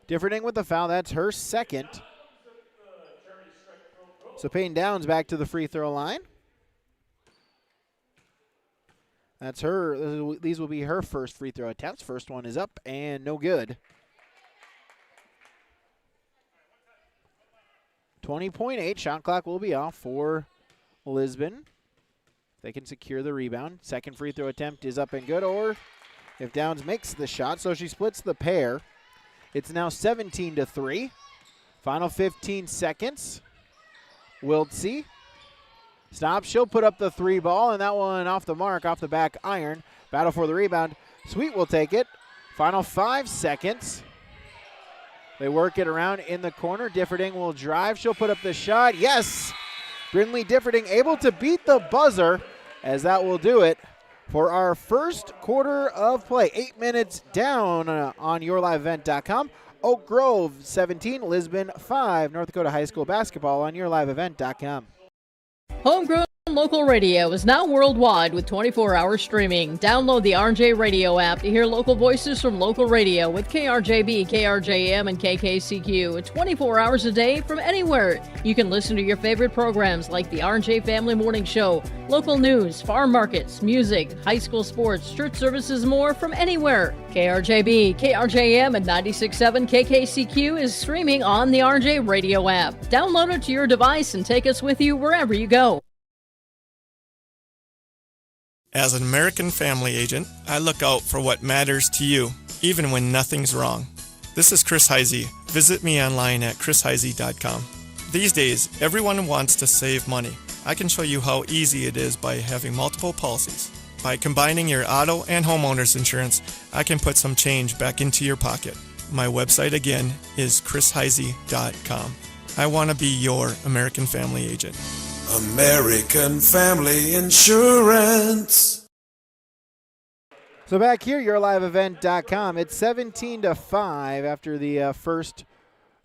Differding with the foul, that's her second. So Payne Downs back to the free throw line. That's her. These will be her first free throw attempts. First one is up and no good. 20.8. Shot clock will be off for Lisbon. They can secure the rebound. Second free throw attempt is up and good, or if Downs makes the shot, so she splits the pair. It's now 17 to 3. Final 15 seconds. Wiltsey. Stop. She'll put up the 3 ball, and that one off the mark, off the back iron. Battle for the rebound. Sweet will take it. Final 5 seconds. They work it around in the corner. Differding will drive. She'll put up the shot. Yes! Brindley Differding able to beat the buzzer, as that will do it for our first quarter of play. 8 minutes down on YourLiveEvent.com. Oak Grove 17, Lisbon 5. North Dakota High School basketball on YourLiveEvent.com. Homegrown local radio is now worldwide with 24-hour streaming. Download the RJ Radio app to hear local voices from local radio with KRJB, KRJM, and KKCQ 24 hours a day from anywhere. You can listen to your favorite programs like the RJ Family Morning Show, local news, farm markets, music, high school sports, church services, more from anywhere. KRJB, KRJM, and 96.7 KKCQ is streaming on the RJ Radio app. Download it to your device and take us with you wherever you go. As an American Family Agent, I look out for what matters to you, even when nothing's wrong. This is Chris Heisey. Visit me online at chrisheisey.com. These days, everyone wants to save money. I can show you how easy it is by having multiple policies. By combining your auto and homeowner's insurance, I can put some change back into your pocket. My website again is chrisheisey.com. I want to be your American Family Agent. American Family Insurance. So back here, YourLiveEvent.com. It's 17 to 5 after the first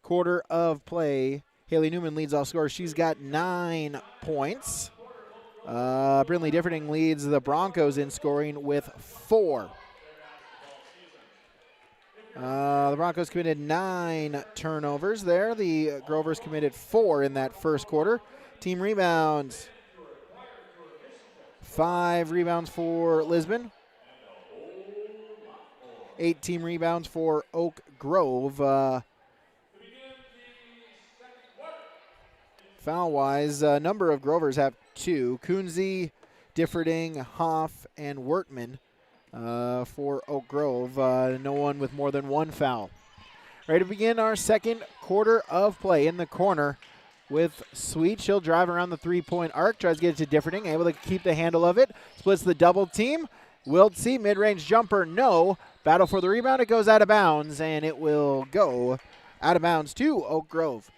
quarter of play. Haley Newman leads all scorers. She's got 9 points. Brindley Differding leads the Broncos in scoring with 4. The Broncos committed 9 turnovers there. The Grovers committed 4 in that first quarter. Team rebounds. 5 rebounds for Lisbon. 8 team rebounds for Oak Grove. Foul-wise, a number of Grovers have 2. Kunze, Differding, Hoff, and Wertman for Oak Grove. No one with more than 1 foul. Ready to begin our second quarter of play. In the corner with Sweet. She'll drive around the three-point arc. Tries to get it to Differding. Able to keep the handle of it. Splits the double team. Wiltsey, mid-range jumper, no. Battle for the rebound. It goes out of bounds, and it will go out of bounds to Oak Grove.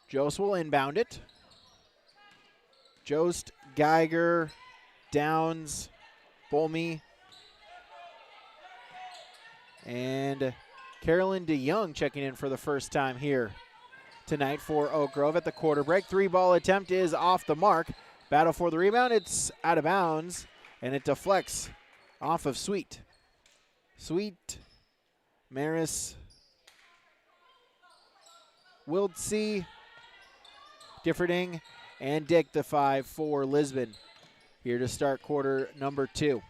Jost will inbound it. Jost, Geiger, Downs, Bolmy, and Carolyn DeYoung checking in for the first time here tonight for Oak Grove at the quarter break. 3-ball attempt is off the mark. Battle for the rebound. It's out of bounds, and it deflects off of Sweet. Sweet, Maris, Wiltsey, Differding, and Dick the 5 for Lisbon. Here to start quarter number 2.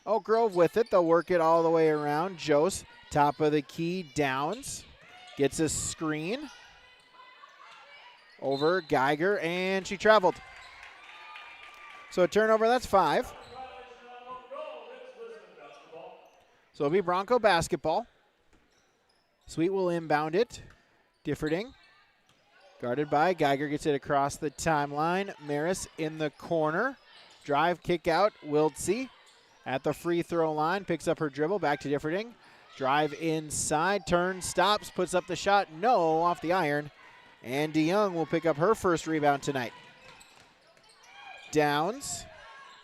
Oak Grove with it. They'll work it all the way around. Jost, top of the key, Downs. Gets a screen. Over Geiger, and she traveled. So a turnover, that's 5. So it'll be Bronco basketball. Sweet will inbound it. Differding. Guarded by Geiger, gets it across the timeline. Maris in the corner. Drive, kick out. Wiltsey at the free throw line. Picks up her dribble. Back to Differding. Drive inside. Turns, stops, puts up the shot. No, off the iron. And DeYoung will pick up her first rebound tonight. Downs.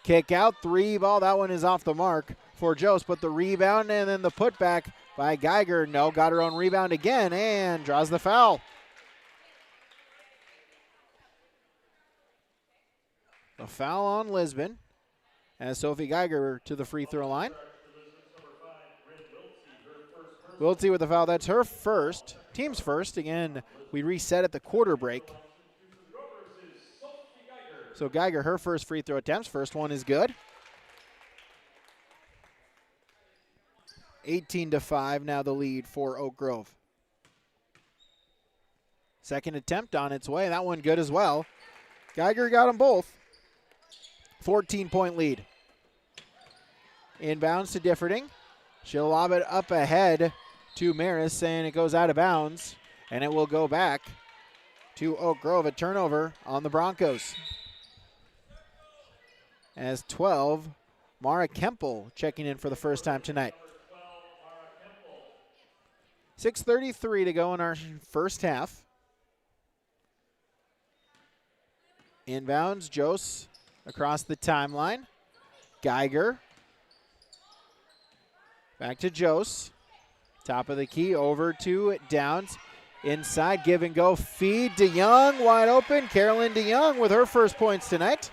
Kick out. 3-ball. That one is off the mark for Jost. But the rebound and then the putback by Geiger. No, got her own rebound again and draws the foul. A foul on Lisbon as Sophie Geiger to the free throw line. Wiltsey with the foul. That's her first, team's first. Again, we reset at the quarter break. So Geiger, her first free throw attempts. First one is good. 18-5 now the lead for Oak Grove. Second attempt on its way. That one good as well. Geiger got them both. 14-point lead. Inbounds to Differding. She'll lob it up ahead to Maris, and it goes out of bounds, and it will go back to Oak Grove. A turnover on the Broncos. As 12, Mara Kempel checking in for the first time tonight. 6:33 to go in our first half. Inbounds, Jost across the timeline. Geiger. Back to Jost. Top of the key, over to Downs. Inside, give and go, feed. DeYoung wide open. Carolyn DeYoung with her first points tonight.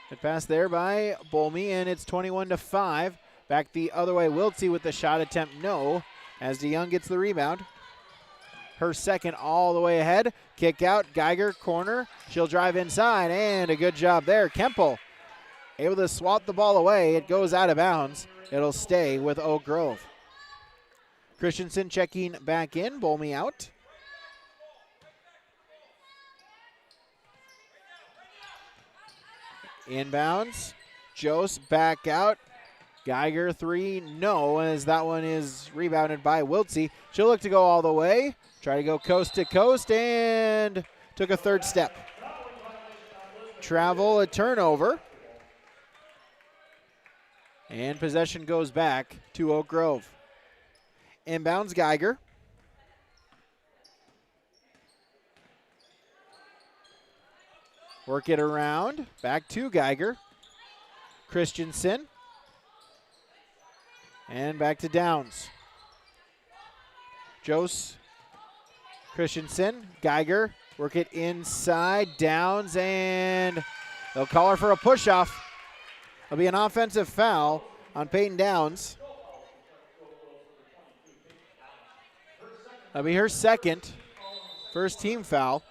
Good pass there by Bolmy, and it's 21-5. Back the other way, Wiltsey with the shot attempt, no, as DeYoung gets the rebound. Her second all the way ahead. Kick out, Geiger, corner. She'll drive inside, and a good job there. Kempel able to swat the ball away. It goes out of bounds. It'll stay with Oak Grove. Christensen checking back in. Bolmy out. Inbounds. Jost back out. Geiger 3, no, as that one is rebounded by Wiltsey. She'll look to go all the way. Try to go coast to coast, and took a third step. Travel, a turnover. And possession goes back to Oak Grove. Inbounds Geiger. Work it around. Back to Geiger. Christensen. And back to Downs. Jost Christensen, Geiger, work it inside, Downs, and they'll call her for a push-off. It'll be an offensive foul on Peyton Downs. That'll be her second, first team foul.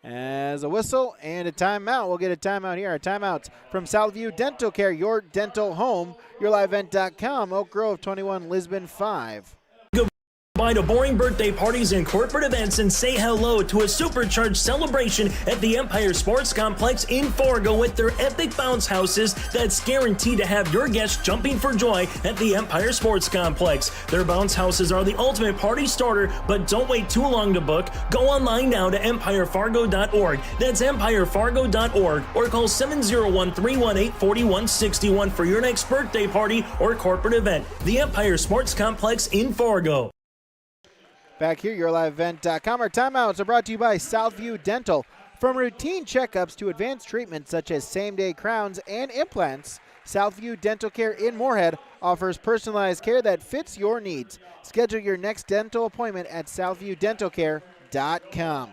As a whistle and a timeout. We'll get a timeout here. Our timeouts from Southview Dental Care, your dental home, yourlivevent.com, Oak Grove 21, Lisbon 5. Goodbye to boring birthday parties and corporate events and say hello to a supercharged celebration at the Empire Sports Complex in Fargo with their epic bounce houses that's guaranteed to have your guests jumping for joy at the Empire Sports Complex. Their bounce houses are the ultimate party starter, but don't wait too long to book. Go online now to empirefargo.org. That's empirefargo.org or call 701-318-4161 for your next birthday party or corporate event. The Empire Sports Complex in Fargo. Back here, yourlivevent.com. Our timeouts are brought to you by Southview Dental. From routine checkups to advanced treatments such as same-day crowns and implants, Southview Dental Care in Moorhead offers personalized care that fits your needs. Schedule your next dental appointment at southviewdentalcare.com.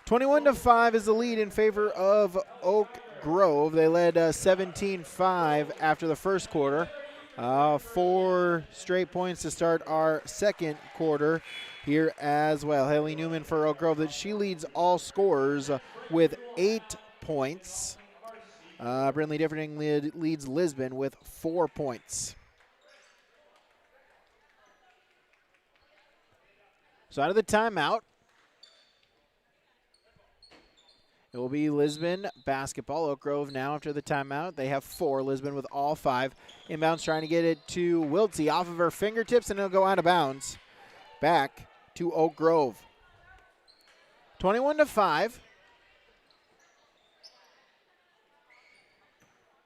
21-5 is the lead in favor of Oak Grove. They led 17-5 after the first quarter. 4 straight points to start our second quarter here as well. Haley Newman for Oak Grove, that she leads all scorers with 8 points. Brindley Differding leads Lisbon with 4 points. So out of the timeout, it will be Lisbon basketball. Oak Grove now after the timeout. They have 4. Lisbon with all 5. Inbounds trying to get it to Wiltsey off of her fingertips, and it'll go out of bounds. Back to Oak Grove. 21-5.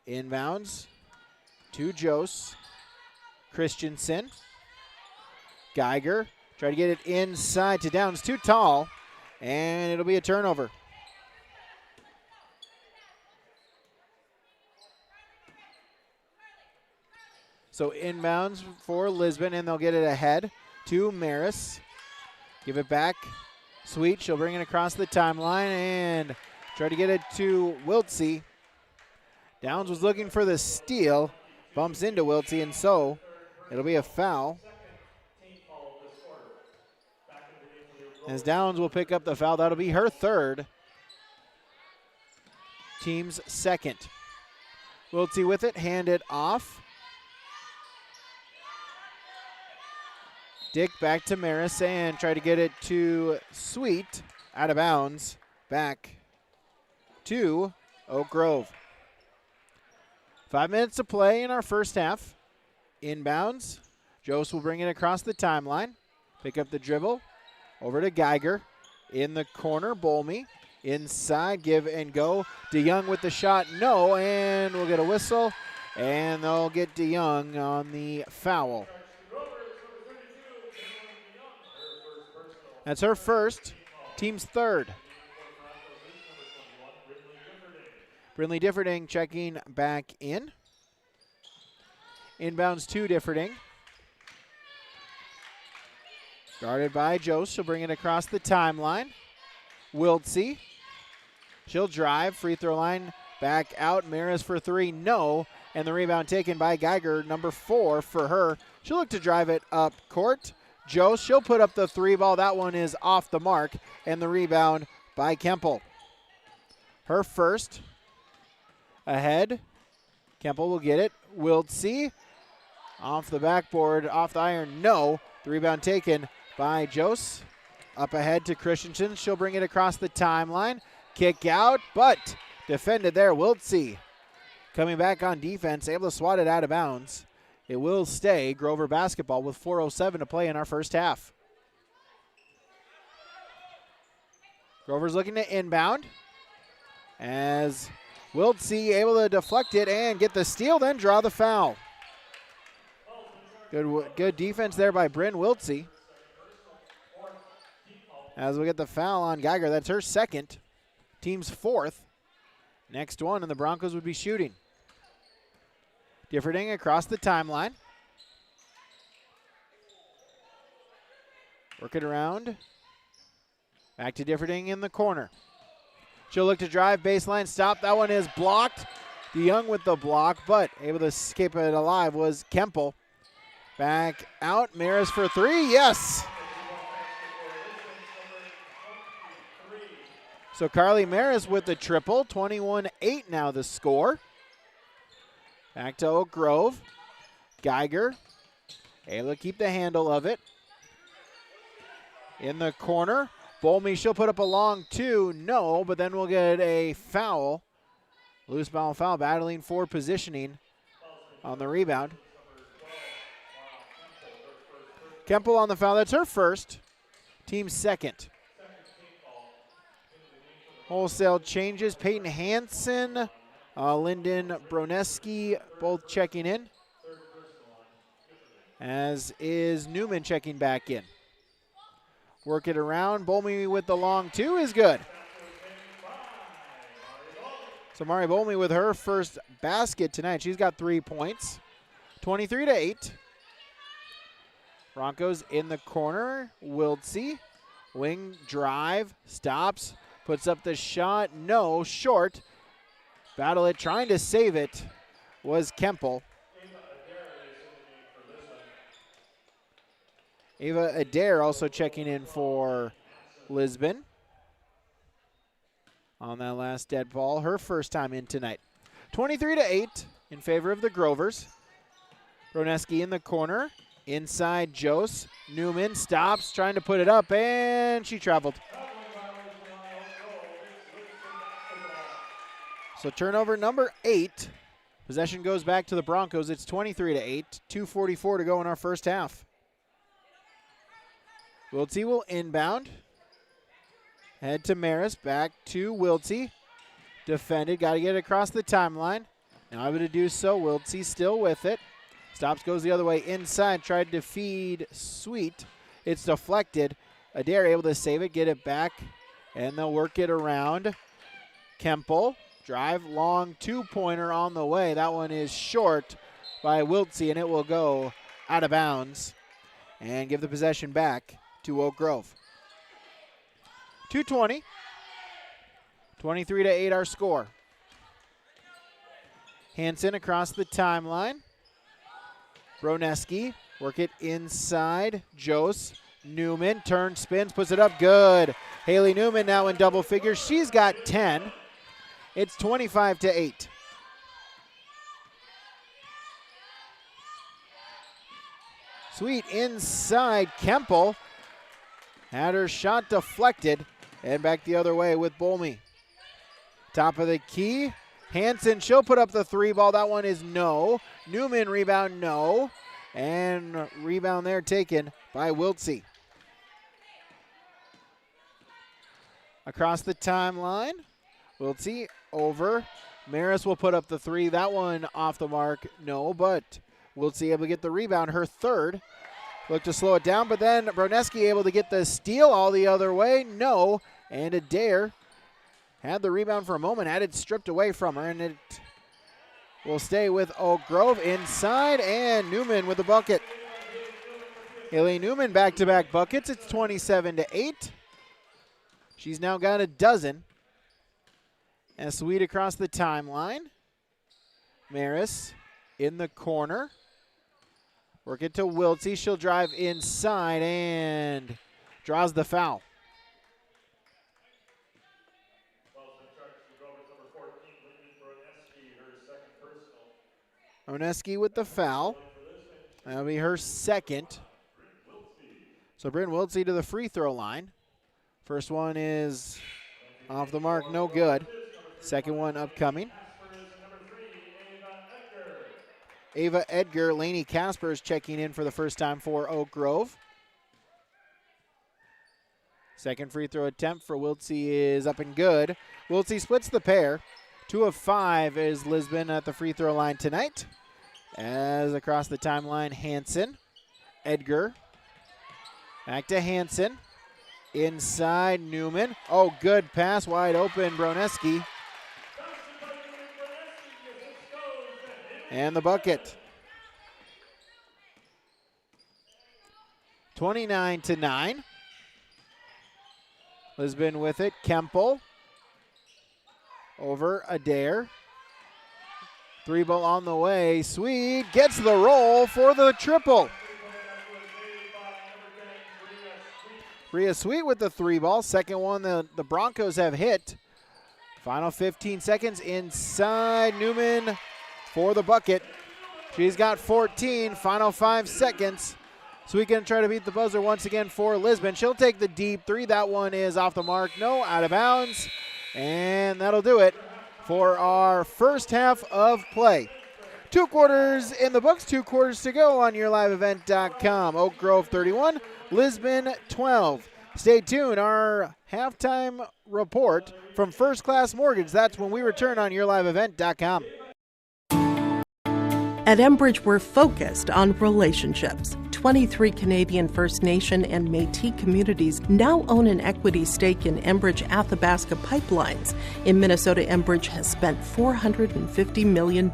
Inbounds to Jose. Christensen. Geiger. Try to get it inside to Downs. Too tall. And it'll be a turnover. So inbounds for Lisbon, and they'll get it ahead to Maris. Give it back. Sweet, she'll bring it across the timeline and try to get it to Wiltsey. Downs was looking for the steal. Bumps into Wiltsey, and so it'll be a foul. As Downs will pick up the foul. That'll be her third. Team's second. Wiltsey with it, hand it off. Dick back to Maris and try to get it to Sweet. Out of bounds. Back to Oak Grove. 5 minutes to play in our first half. Inbounds. Jose will bring it across the timeline. Pick up the dribble. Over to Geiger. In the corner, Bolmy. Inside, give and go. DeYoung with the shot, no, and we'll get a whistle. And they'll get DeYoung on the foul. That's her first, team's third. Brindley Differding checking back in. Inbounds to Differding. Guarded by Jose. She'll bring it across the timeline. Wiltsey. She'll drive. Free throw line. Back out. Maris for 3. No. And the rebound taken by Geiger. Number 4 for her. She'll look to drive it up court. Jose, she'll put up the 3 ball. That one is off the mark. And the rebound by Kemple. Her first. Ahead. Kemple will get it. Wiltsey. Off the backboard. Off the iron. No. The rebound taken by Jose. Up ahead to Christensen. She'll bring it across the timeline. Kick out, but defended there. Wiltsey coming back on defense. Able to swat it out of bounds. It will stay Grover basketball with 4:07 to play in our first half. Grover's looking to inbound. As Wiltsey able to deflect it and get the steal, then draw the foul. Good defense there by Bryn Wiltsey. As we get the foul on Geiger, that's her second. Team's fourth. Next one, and the Broncos would be shooting. Differding across the timeline. Work it around. Back to Differding in the corner. She'll look to drive, baseline, stop. That one is blocked. DeYoung with the block, but able to escape it alive was Kempel. Back out, Maris for three, yes! So Carly Maris with the triple, 21-8 now the score. Back to Oak Grove. Geiger, able to keep the handle of it. In the corner, Bolme, she'll put up a long two, no, but then we'll get a foul. Loose ball foul, battling for positioning on the rebound. Kempel on the foul, that's her first. Team second. Wholesale changes, Peyton Hansen, Lyndon Broneski both checking in. As is Newman checking back in. Work it around, Bolme with the long two is good. So Mari Bolme with her first basket tonight. She's got 3 points. 23-8. Broncos in the corner. Wiltsey. Wing drive. Stops. Puts up the shot. No. Short. Battle it. Trying to save it was Kempel. Ava Adair also checking in for Lisbon. On that last dead ball, her first time in tonight. 23-8 in favor of the Grovers. Broneski in the corner. Inside Jose. Newman stops, trying to put it up, and she traveled. So turnover number 8. Possession goes back to the Broncos. It's 23-8. 2:44 to go in our first half. Wiltsey will inbound. Head to Maris, back to Wiltsey. Defended, got to get it across the timeline. Now able to do so, Wiltsey still with it. Stops, goes the other way inside, tried to feed Sweet. It's deflected. Adair able to save it, get it back, and they'll work it around. Kempel, drive, long two-pointer on the way. That one is short by Wiltsey, and it will go out of bounds and give the possession back to Oak Grove. 2:20. 23-8 our score. Hansen across the timeline. Broneski, work it inside. Jose, Newman, turns, spins, puts it up, good. Haley Newman now in double figures. She's got 10. It's 25-8. Sweet inside Kempel. Had her shot deflected. And back the other way with Bolme. Top of the key. Hansen, she'll put up the three ball. That one is no. Newman rebound, no. And rebound there taken by Wiltsey. Across the timeline. Wiltsey over. Maris will put up the three. That one off the mark, no. But Wiltsey able to get the rebound, her third. Look to slow it down, but then Broneski able to get the steal all the other way. No, and Adair had the rebound for a moment, had it stripped away from her, and it will stay with Oak Grove inside, and Newman with the bucket. Haley Newman back-to-back buckets. It's 27-8. She's now got a dozen. And Sweet across the timeline. Maris in the corner. Work it to Wiltsey. She'll drive inside and draws the foul. Broneski with the foul. That'll be her second. So Bryn Wiltsey to the free throw line. First one is off the mark, no good. Second one upcoming. Ava Edgar, Lainey Caspers checking in for the first time for Oak Grove. Second free throw attempt for Wiltsey is up and good. Wiltsey splits the pair. 2 of 5 is Lisbon at the free throw line tonight. As across the timeline, Hansen, Edgar. Back to Hansen. Inside, Newman. Oh, good pass, wide open, Broneski. And the bucket. 29-9. Lisbon with it. Kemple over Adair. Three ball on the way. Sweet gets the roll for the triple. Rhea Sweet with the three ball. Second one the Broncos have hit. Final 15 seconds inside. Newman for the bucket. She's got 14. Final 5 seconds. Sweet going to try to beat the buzzer once again for Lisbon. She'll take the deep three. That one is off the mark. No, out of bounds. And that'll do it for our first half of play. 2 quarters in the books, 2 quarters to go on YourLiveEvent.com. Oak Grove 31, Lisbon 12. Stay tuned. Our halftime report from First Class Mortgage. That's when we return on YourLiveEvent.com. At Enbridge, we're focused on relationships. 23 Canadian First Nation and Métis communities now own an equity stake in Enbridge Athabasca Pipelines. In Minnesota, Enbridge has spent $450 million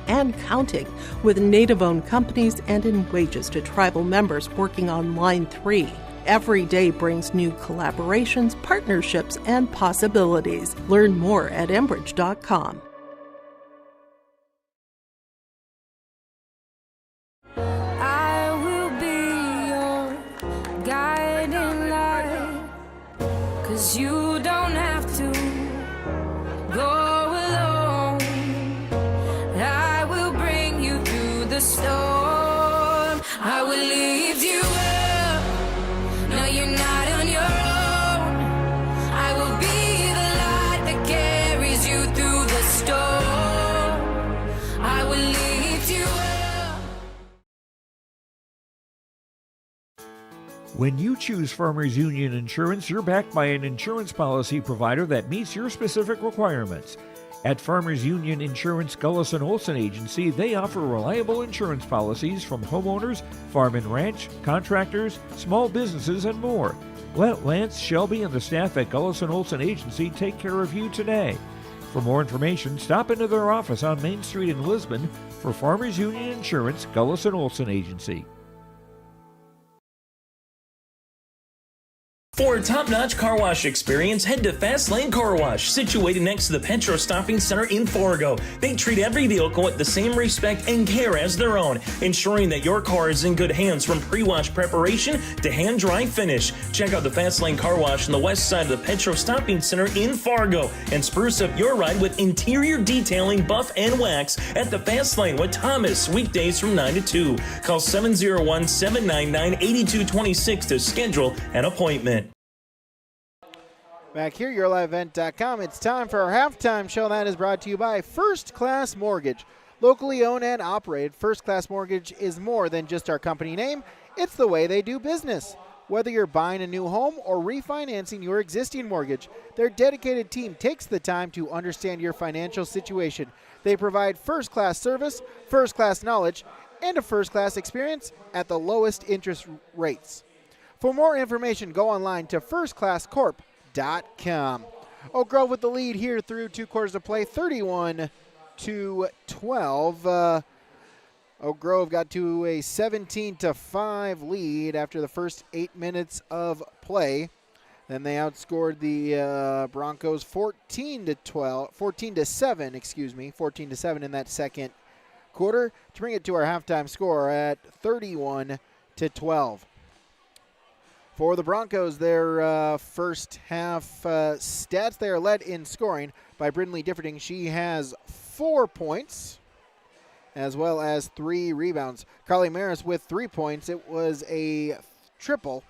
and counting with Native-owned companies and in wages to tribal members working on Line 3. Every day brings new collaborations, partnerships, and possibilities. Learn more at Enbridge.com. You don't have to go alone. I will bring you through the storm. I will lift you up. No, you're not on your own. I will be the light that carries you through the storm. I will lift you up. When you choose Farmers Union Insurance, you're backed by an insurance policy provider that meets your specific requirements. At Farmers Union Insurance Gullis & Olson Agency, they offer reliable insurance policies from homeowners, farm and ranch, contractors, small businesses, and more. Let Lance, Shelby, and the staff at Gullis & Olson Agency take care of you today. For more information, stop into their office on Main Street in Lisbon for Farmers Union Insurance Gullis & Olson Agency. For a top-notch car wash experience, head to Fast Lane Car Wash, situated next to the Petro Stopping Center in Fargo. They treat every vehicle with the same respect and care as their own, ensuring that your car is in good hands from pre-wash preparation to hand-dry finish. Check out the Fast Lane Car Wash on the west side of the Petro Stopping Center in Fargo and spruce up your ride with interior detailing, buff, and wax at the Fast Lane with Thomas, weekdays from 9 to 2. Call 701-799-8226 to schedule an appointment. Back here, YourLiveEvent.com. It's time for our halftime show that is brought to you by First Class Mortgage. Locally owned and operated, First Class Mortgage is more than just our company name. It's the way they do business. Whether you're buying a new home or refinancing your existing mortgage, their dedicated team takes the time to understand your financial situation. They provide first-class service, first-class knowledge, and a first-class experience at the lowest interest rates. For more information, go online to firstclasscorp.com. Oak Grove with the lead here through 2 quarters of play, 31-12. Oak Grove got to a 17-5 lead after the first 8 minutes of play. Then they outscored the Broncos 14-7 in that second quarter to bring it to our halftime score at 31-12. For the Broncos, their first half stats, they are led in scoring by Brindley Differding. She has 4 points as well as 3 rebounds. Carly Maris with 3 points. It was a triple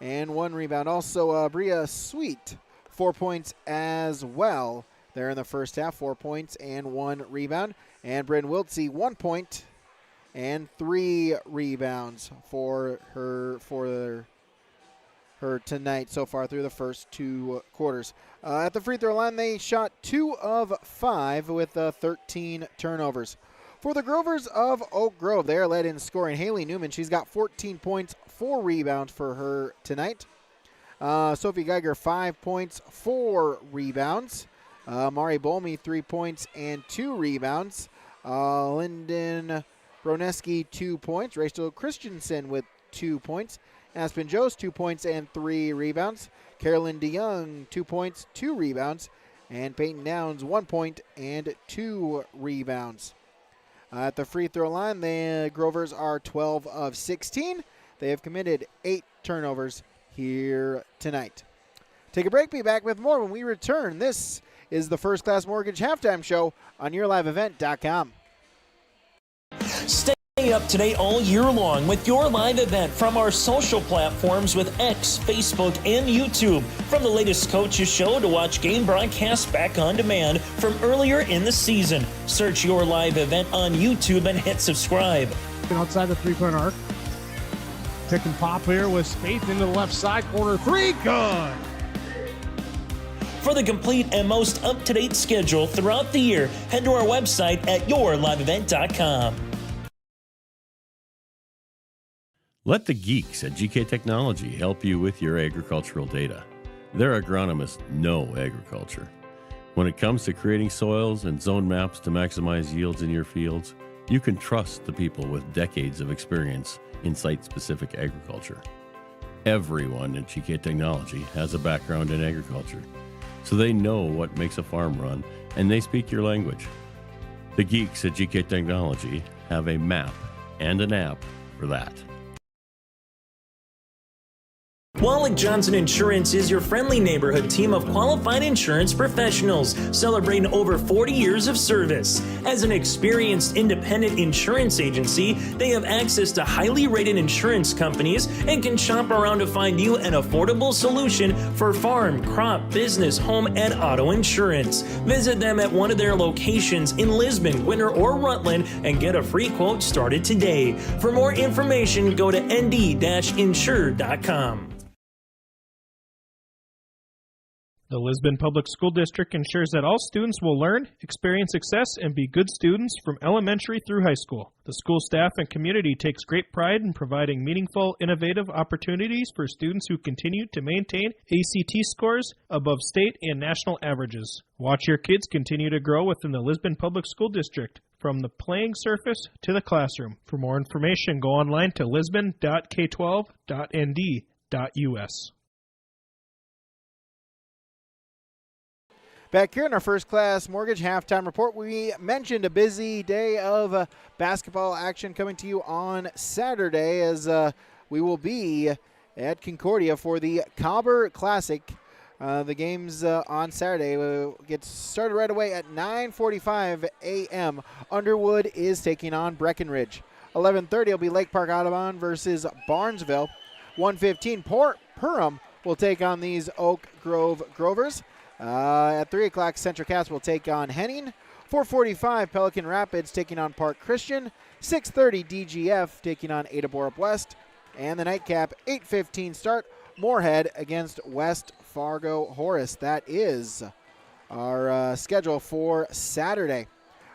and 1 rebound. Also, Bria Sweet, 4 points as well. They're in the first half, 4 points and 1 rebound. And Bryn Wiltsey, 1 point and 3 rebounds for her tonight so far through the first 2 quarters. At the free throw line, they shot 2 of 5 with 13 turnovers. For the Grovers of Oak Grove, they are led in scoring. Haley Newman, she's got 14 points, 4 rebounds for her tonight. Sophie Geiger, 5 points, 4 rebounds. Mari Bolmy, 3 points and 2 rebounds. Lyndon Broneski, 2 points. Rachel Christensen with 2 points. Aspen Jost, 2 points and 3 rebounds. Carolyn DeYoung, 2 points, 2 rebounds. And Peyton Downs, 1 point and 2 rebounds. At the free throw line, the Grovers are 12 of 16. They have committed 8 turnovers here tonight. Take a break, be back with more when we return. This is the First Class Mortgage Halftime Show on YourLiveEvent.com. Stay up to date all year long with your live event from our social platforms with X, Facebook, and YouTube. From the latest coaches show to watch game broadcasts back on demand from earlier in the season. Search your live event on YouTube and hit subscribe. Outside the three-point arc. Pick and pop here with Spaeth into the left side corner. 3, good. For the complete and most up-to-date schedule throughout the year, head to our website at yourliveevent.com. Let the geeks at GK Technology help you with your agricultural data. Their agronomists know agriculture. When it comes to creating soils and zone maps to maximize yields in your fields, you can trust the people with decades of experience in site-specific agriculture. Everyone at GK Technology has a background in agriculture, so they know what makes a farm run, and they speak your language. The geeks at GK Technology have a map and an app for that. Wallach Johnson Insurance is your friendly neighborhood team of qualified insurance professionals celebrating over 40 years of service. As an experienced independent insurance agency, they have access to highly rated insurance companies and can shop around to find you an affordable solution for farm, crop, business, home, and auto insurance. Visit them at one of their locations in Lisbon, Winter, or Rutland and get a free quote started today. For more information, go to nd-insure.com. The Lisbon Public School District ensures that all students will learn, experience success, and be good students from elementary through high school. The school staff and community takes great pride in providing meaningful, innovative opportunities for students who continue to maintain ACT scores above state and national averages. Watch your kids continue to grow within the Lisbon Public School District, from the playing surface to the classroom. For more information, go online to lisbon.k12.nd.us. Back here in our First Class Mortgage Halftime Report, we mentioned a busy day of basketball action coming to you on Saturday as we will be at Concordia for the Cobber Classic. The games on Saturday will get started right away at 9:45 a.m. Underwood is taking on Breckenridge. 11:30 will be Lake Park Audubon versus Barnesville. 1:15 Perham will take on these Oak Grove Grovers. At 3 o'clock, Central Cass will take on Henning. 4:45, Pelican Rapids taking on Park Christian. 6:30, DGF taking on Ada Borup West. And the nightcap, 8:15 start, Moorhead against West Fargo Horace. That is our schedule for Saturday.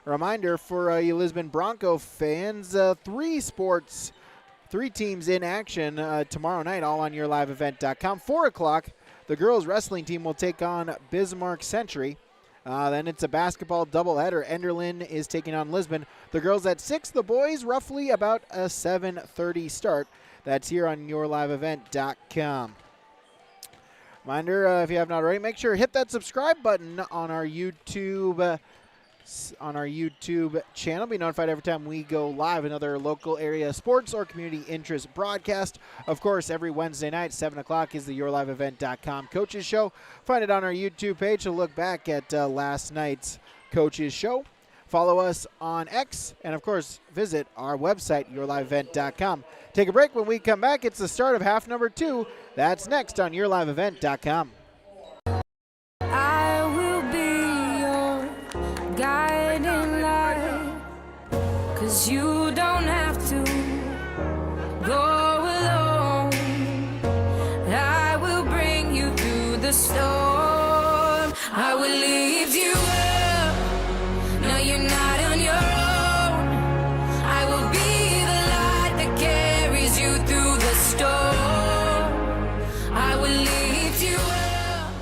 A reminder for you Lisbon Bronco fans, 3 teams in action tomorrow night, all on YourLiveEvent.com. 4 o'clock, the girls wrestling team will take on Bismarck Century. Then it's a basketball doubleheader. Enderlin is taking on Lisbon. The girls at 6, the boys roughly about a 7:30 start. That's here on YourLiveEvent.com. Reminder, if you have not already, make sure to hit that subscribe button on our YouTube channel. Be notified every time we go live, another local area sports or community interest broadcast. Of course, every Wednesday night, 7 o'clock is the YourLiveEvent.com Coaches Show. Find it on our YouTube page to look back at last night's Coaches Show. Follow us on X, and of course, visit our website, YourLiveEvent.com. Take a break. When we come back, it's the start of half number 2. That's next on YourLiveEvent.com. I will be your guiding light, 'cause you don't have to go alone. I will bring you through the storm. I will lift you up. No, you're not on your own. I will be the light that carries you through the storm. I will lift you up.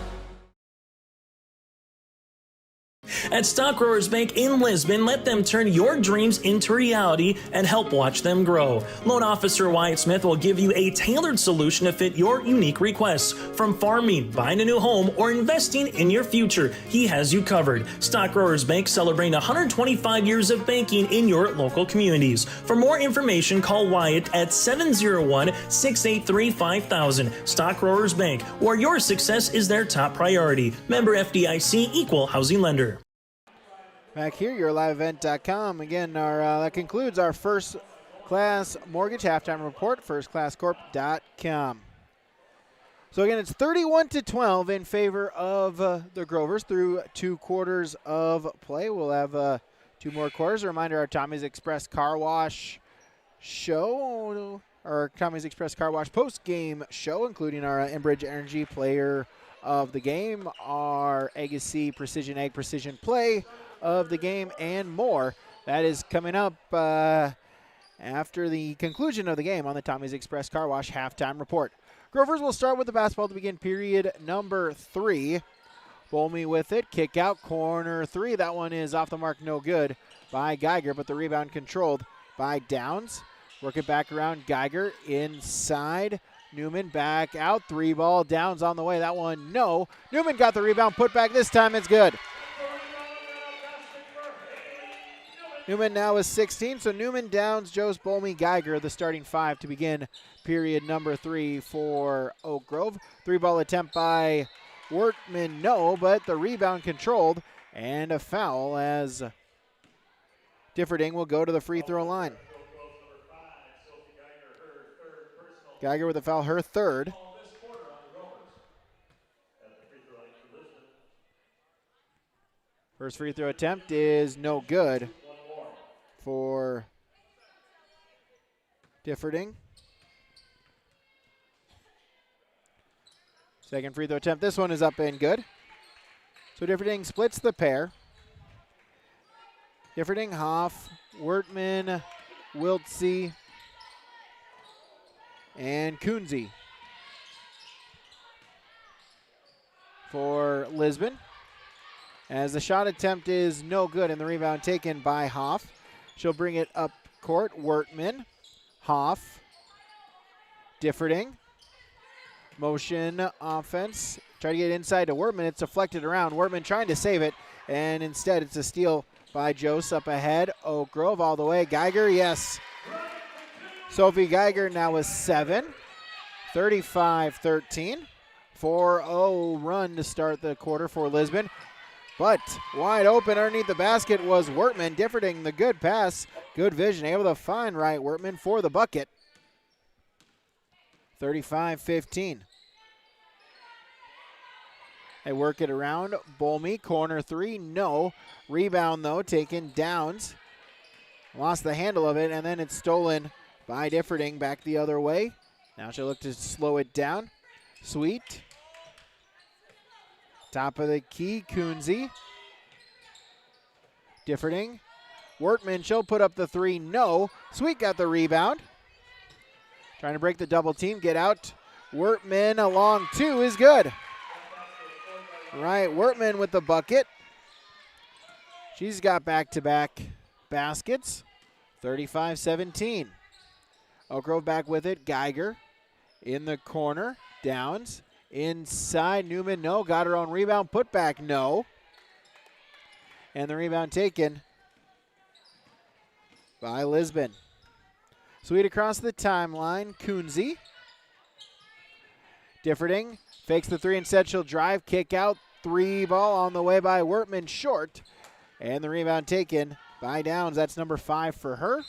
At Stock Growers Bank in Lisbon, let them turn your dreams into reality and help watch them grow. Loan Officer Wyatt Smith will give you a tailored solution to fit your unique requests. From farming, buying a new home, or investing in your future, he has you covered. Stock Growers Bank celebrating 125 years of banking in your local communities. For more information, call Wyatt at 701-683-5000. Stock Growers Bank, where your success is their top priority. Member FDIC, Equal Housing Lender. Back here, yourliveevent.com. Again, that concludes our First Class Mortgage halftime report, firstclasscorp.com. So again, it's 31-12 in favor of the Grovers through 2 quarters of play. We'll have 2 more quarters. A reminder, our Tommy's Express Car Wash show, our Tommy's Express Car Wash post-game show, including our Enbridge Energy Player of the Game, our Agassi Precision Ag Precision Play of the game, and more. That is coming up after the conclusion of the game on the Tommy's Express Car Wash halftime report. Grovers will start with the basketball to begin period number 3. Bolme with it, kick out, corner 3. That one is off the mark, no good by Geiger, but the rebound controlled by Downs. Work it back around, Geiger inside. Newman back out, 3 ball, Downs on the way. That one, no. Newman got the rebound, put back this time, it's good. Newman now is 16, so Newman, Downs, Jost, Bolme, Geiger, the starting 5 to begin period number 3 for Oak Grove. 3-ball attempt by Wortman, no, but the rebound controlled, and a foul as Differding will go to the free throw line. Geiger with a foul, her 3rd. First free throw attempt is no good for Differding. Second free throw attempt. This one is up and good. So Differding splits the pair. Differding, Hoff, Wertman, Wiltsey, and Kunze for Lisbon. As the shot attempt is no good and the rebound taken by Hoff. She'll bring it up court. Wertman, Hoff, Differding. Motion offense. Try to get inside to Wertman. It's deflected around. Wertman trying to save it, and instead it's a steal by Jost up ahead. Oak Grove all the way. Geiger, yes. Sophie Geiger now is 7. 35-13. 4-0 run to start the quarter for Lisbon. But wide open underneath the basket was Wertman. Differding the good pass. Good vision. Able to find Wright Wertman for the bucket. 35-15. They work it around. Bolme, corner 3, no. Rebound, though, taken. Downs. Lost the handle of it, and then it's stolen by Differding back the other way. Now she'll look to slow it down. Sweet. Top of the key, Kunze. Differding. Wertman, she'll put up the 3, no. Sweet got the rebound. Trying to break the double team, get out. Wertman along 2 is good. Right, Wertman with the bucket. She's got back-to-back baskets. 35-17. Oak Grove back with it. Geiger in the corner. Downs. Inside. Newman, no. Got her own rebound. Put back, no. And the rebound taken by Lisbon. Sweet across the timeline. Kunze. Differding fakes the 3 instead. She'll drive, kick out. 3 ball on the way by Wertman, short. And the rebound taken by Downs. That's number 5 for her.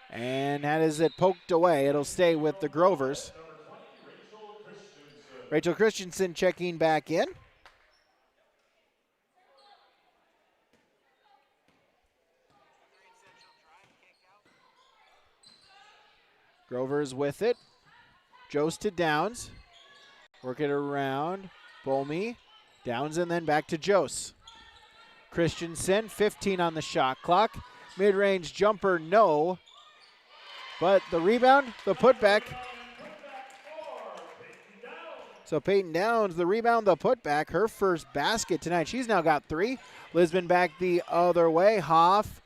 And that is it poked away. It'll stay with the Grovers. Rachel Christensen checking back in. Grovers with it. Jost to Downs. Work it around. Bolme. Downs and then back to Jost. Christensen, 15 on the shot clock. Mid-range jumper, no. But the rebound, the putback. So Peyton Downs, the rebound, the putback, her first basket tonight. She's now got 3. Lisbon back the other way. Hoff,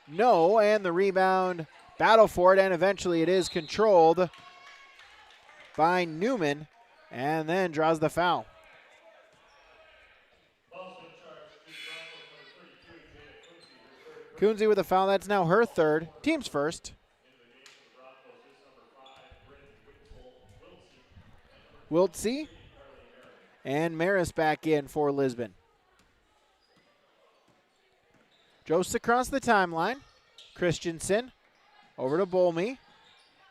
no, and the rebound, battle for it, and eventually it is controlled by Newman, and then draws the foul. Kunze with a foul. That's now her third. Team's first. Wiltsey and Maris back in for Lisbon. Jost across the timeline. Christensen over to Bolme.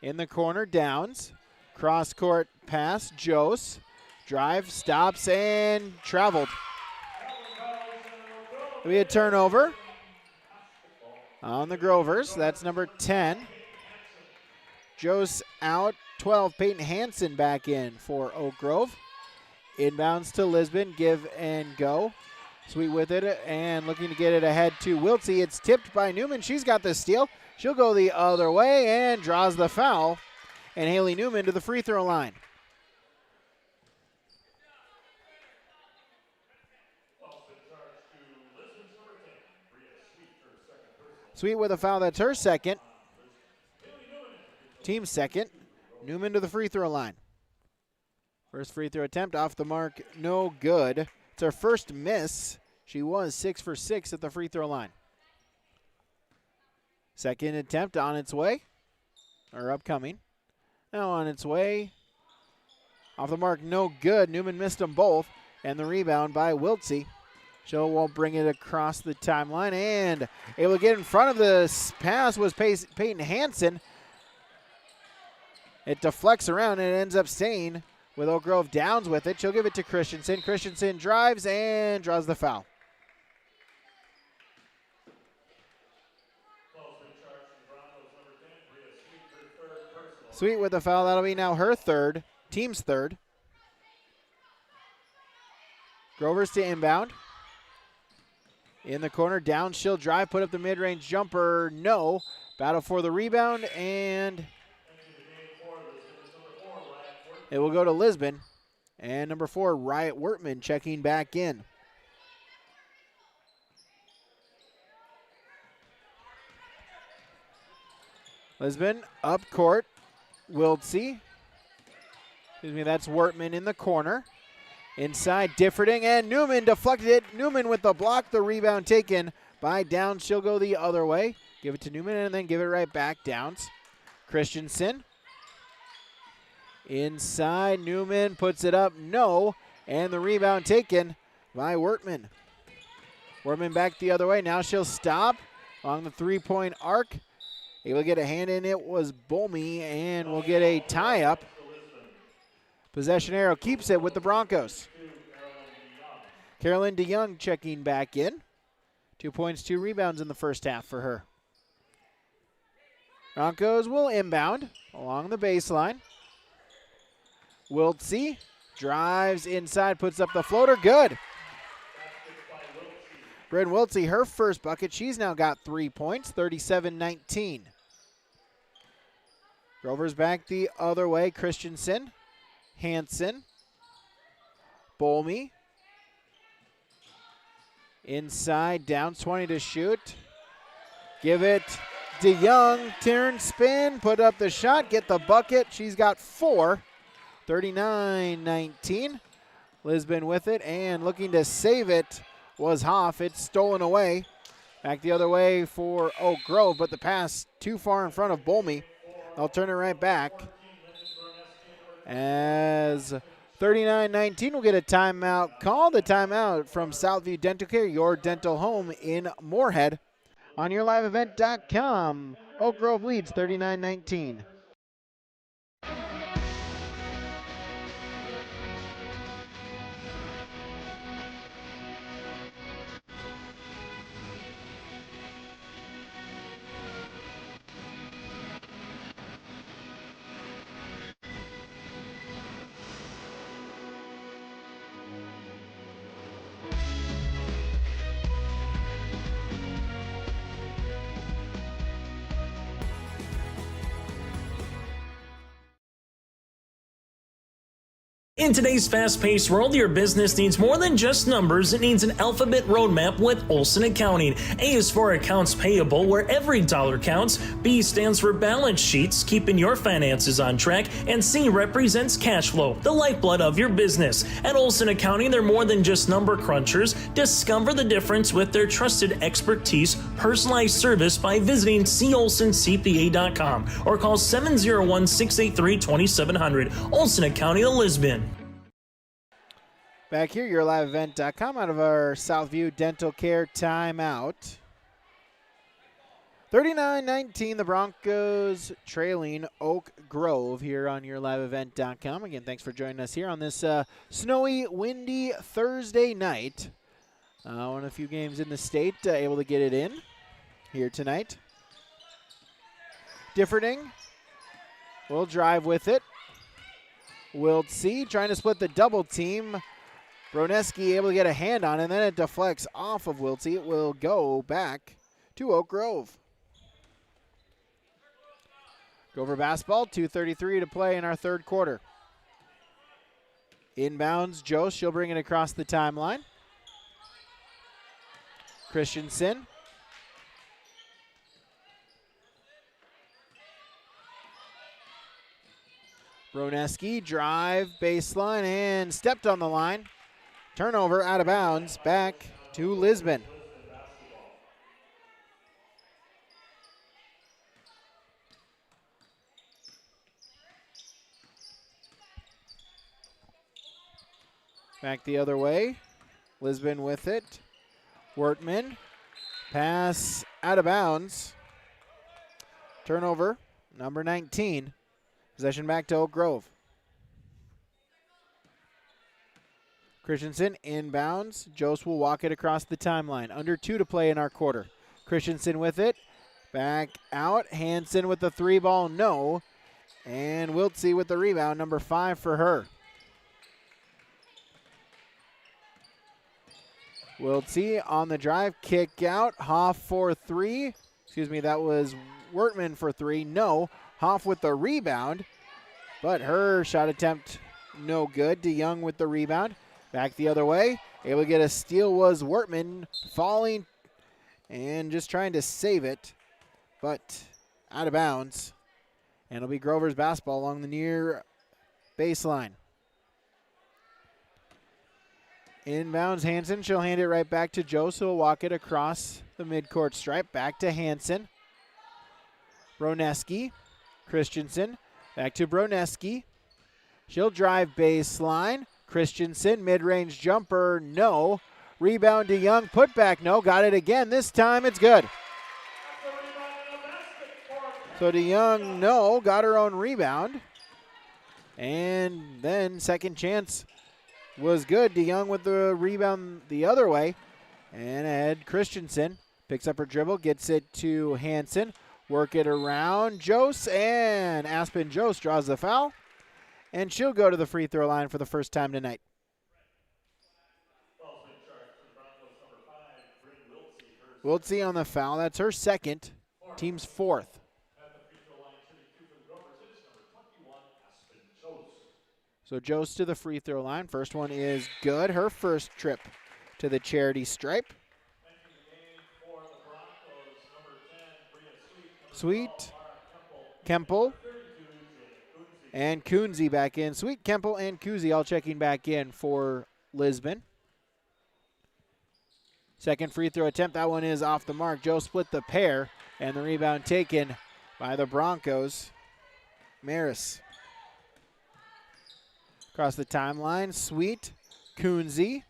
In the corner, Downs. Cross-court pass, Jost. Drive, stops, and traveled. It'll be a turnover on the Grovers. That's number 10. Jost out. 12, Peyton Hansen back in for Oak Grove. Inbounds to Lisbon, give and go. Sweet with it and looking to get it ahead to Wiltsey. It's tipped by Newman. She's got the steal. She'll go the other way and draws the foul. And Haley Newman to the free throw line. Sweet with a foul. That's her second. Team second. Newman to the free throw line. First free throw attempt off the mark, no good. It's her first miss. She was 6 for 6 at the free throw line. Second attempt on its way, or upcoming. Now on its way. Off the mark, no good. Newman missed them both. And the rebound by Wiltsey. She'll won't bring it across the timeline. And able to get in front of the pass was Peyton Hansen. It deflects around and it ends up staying with Oak Grove. Downs with it. She'll give it to Christensen. Christensen drives and draws the foul. Sweet with the foul. That'll be now her third. Team's third. Grovers to inbound. In the corner. Downs. She'll drive. Put up the mid-range jumper. No. Battle for the rebound and it will go to Lisbon. And number 4, Riot Wertman checking back in. Lisbon up court. Wiltsey. Excuse me, that's Wertman in the corner. Inside, Differding, and Newman deflected it. Newman with the block. The rebound taken by Downs. She'll go the other way. Give it to Newman and then give it right back. Downs. Christensen. Inside, Newman puts it up, no, and the rebound taken by Wertman. Wertman back the other way. Now she'll stop along the three-point arc. Able to get a hand in it was Bolme, and we'll get a tie-up. Possession arrow keeps it with the Broncos. Carolyn DeYoung checking back in. 2 points, 2 rebounds in the first half for her. Broncos will inbound along the baseline. Wiltsey drives inside, puts up the floater. Good. Bryn Wiltsey, her first bucket. She's now got 3 points, 37-19. Grover's back the other way. Christensen, Hansen, Bolme. Inside, Downs 20 to shoot. Give it DeYoung, turn, spin, put up the shot, get the bucket. She's got 4. 39-19. Lisbon with it and looking to save it was Hoff. It's stolen away. Back the other way for Oak Grove, but the pass too far in front of Bolme. They'll turn it right back. As 39-19 will get a timeout call. The timeout from Southview Dental Care, your dental home in Moorhead. On yourliveevent.com, Oak Grove leads 39-19. In today's fast-paced world, your business needs more than just numbers. It needs an alphabet roadmap with Olson Accounting. A is for accounts payable, where every dollar counts. B stands for balance sheets, keeping your finances on track. And C represents cash flow, the lifeblood of your business. At Olson Accounting, they're more than just number crunchers. Discover the difference with their trusted expertise, personalized service by visiting colsoncpa.com or call 701-683-2700. Olson Accounting of Lisbon. Back here, yourliveevent.com out of our Southview Dental Care timeout. 39-19, the Broncos trailing Oak Grove here on yourliveevent.com. Again, thanks for joining us here on this snowy, windy Thursday night. One of the few games in the state able to get it in here tonight. Differting will drive with it. Wiltsey trying to split the double team. Broneski able to get a hand on it, and then it deflects off of Wiltsey. It will go back to Oak Grove. Grover basketball, 2:33 to play in our third quarter. Inbounds, Jost, she'll bring it across the timeline. Christensen. Broneski, drive, baseline, and stepped on the line. Turnover, out of bounds, back to Lisbon. Back the other way. Lisbon with it. Wortman. Pass out of bounds. Turnover, number 19. Possession back to Oak Grove. Christensen inbounds. Jost will walk it across the timeline. Under 2 to play in our quarter. Christensen with it. Back out. Hansen with the 3 ball, no. And Wiltsey with the rebound, number 5 for her. Wiltsey on the drive, kick out. Hoff for 3. Excuse me, that was Wortman for 3. No. Hoff with the rebound, but her shot attempt no good. DeYoung with the rebound. Back the other way. Able to get a steal was Wortman, falling and just trying to save it, but out of bounds. And it'll be Grover's basketball along the near baseline. Inbounds Hansen. She'll hand it right back to Jost, who will walk it across the midcourt stripe. Back to Hansen. Broneski. Christensen. Back to Broneski. She'll drive baseline. Christensen, mid-range jumper, no. Rebound to Young, put back, no. Got it again. This time it's good. So DeYoung, no, got her own rebound. And then second chance was good. DeYoung with the rebound the other way. And ahead, Christensen picks up her dribble, gets it to Hansen. Work it around Jost, and Aspen Jost draws the foul. And she'll go to the free throw line for the first time tonight. Wiltsey on the foul. That's her second. Team's fourth. So Jost to the free throw line. First one is good. Her first trip to the charity stripe. Sweet, Kemple, and Kunze back in. Sweet, Kemple, and Kuzi all checking back in for Lisbon. Second free throw attempt. That one is off the mark. Joe split the pair, and the rebound taken by the Broncos. Maris. Across the timeline. Sweet, Kunze.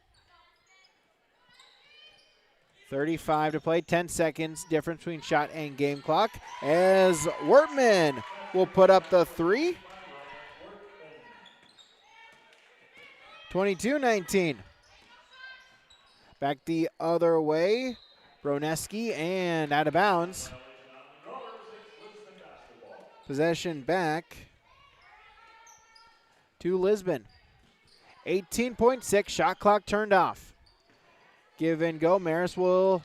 35 to play, 10 seconds difference between shot and game clock as Wortman will put up the 3. 22-19. Back the other way. Broneski and out of bounds. Possession back to Lisbon. 18.6, shot clock turned off. Give and go. Maris will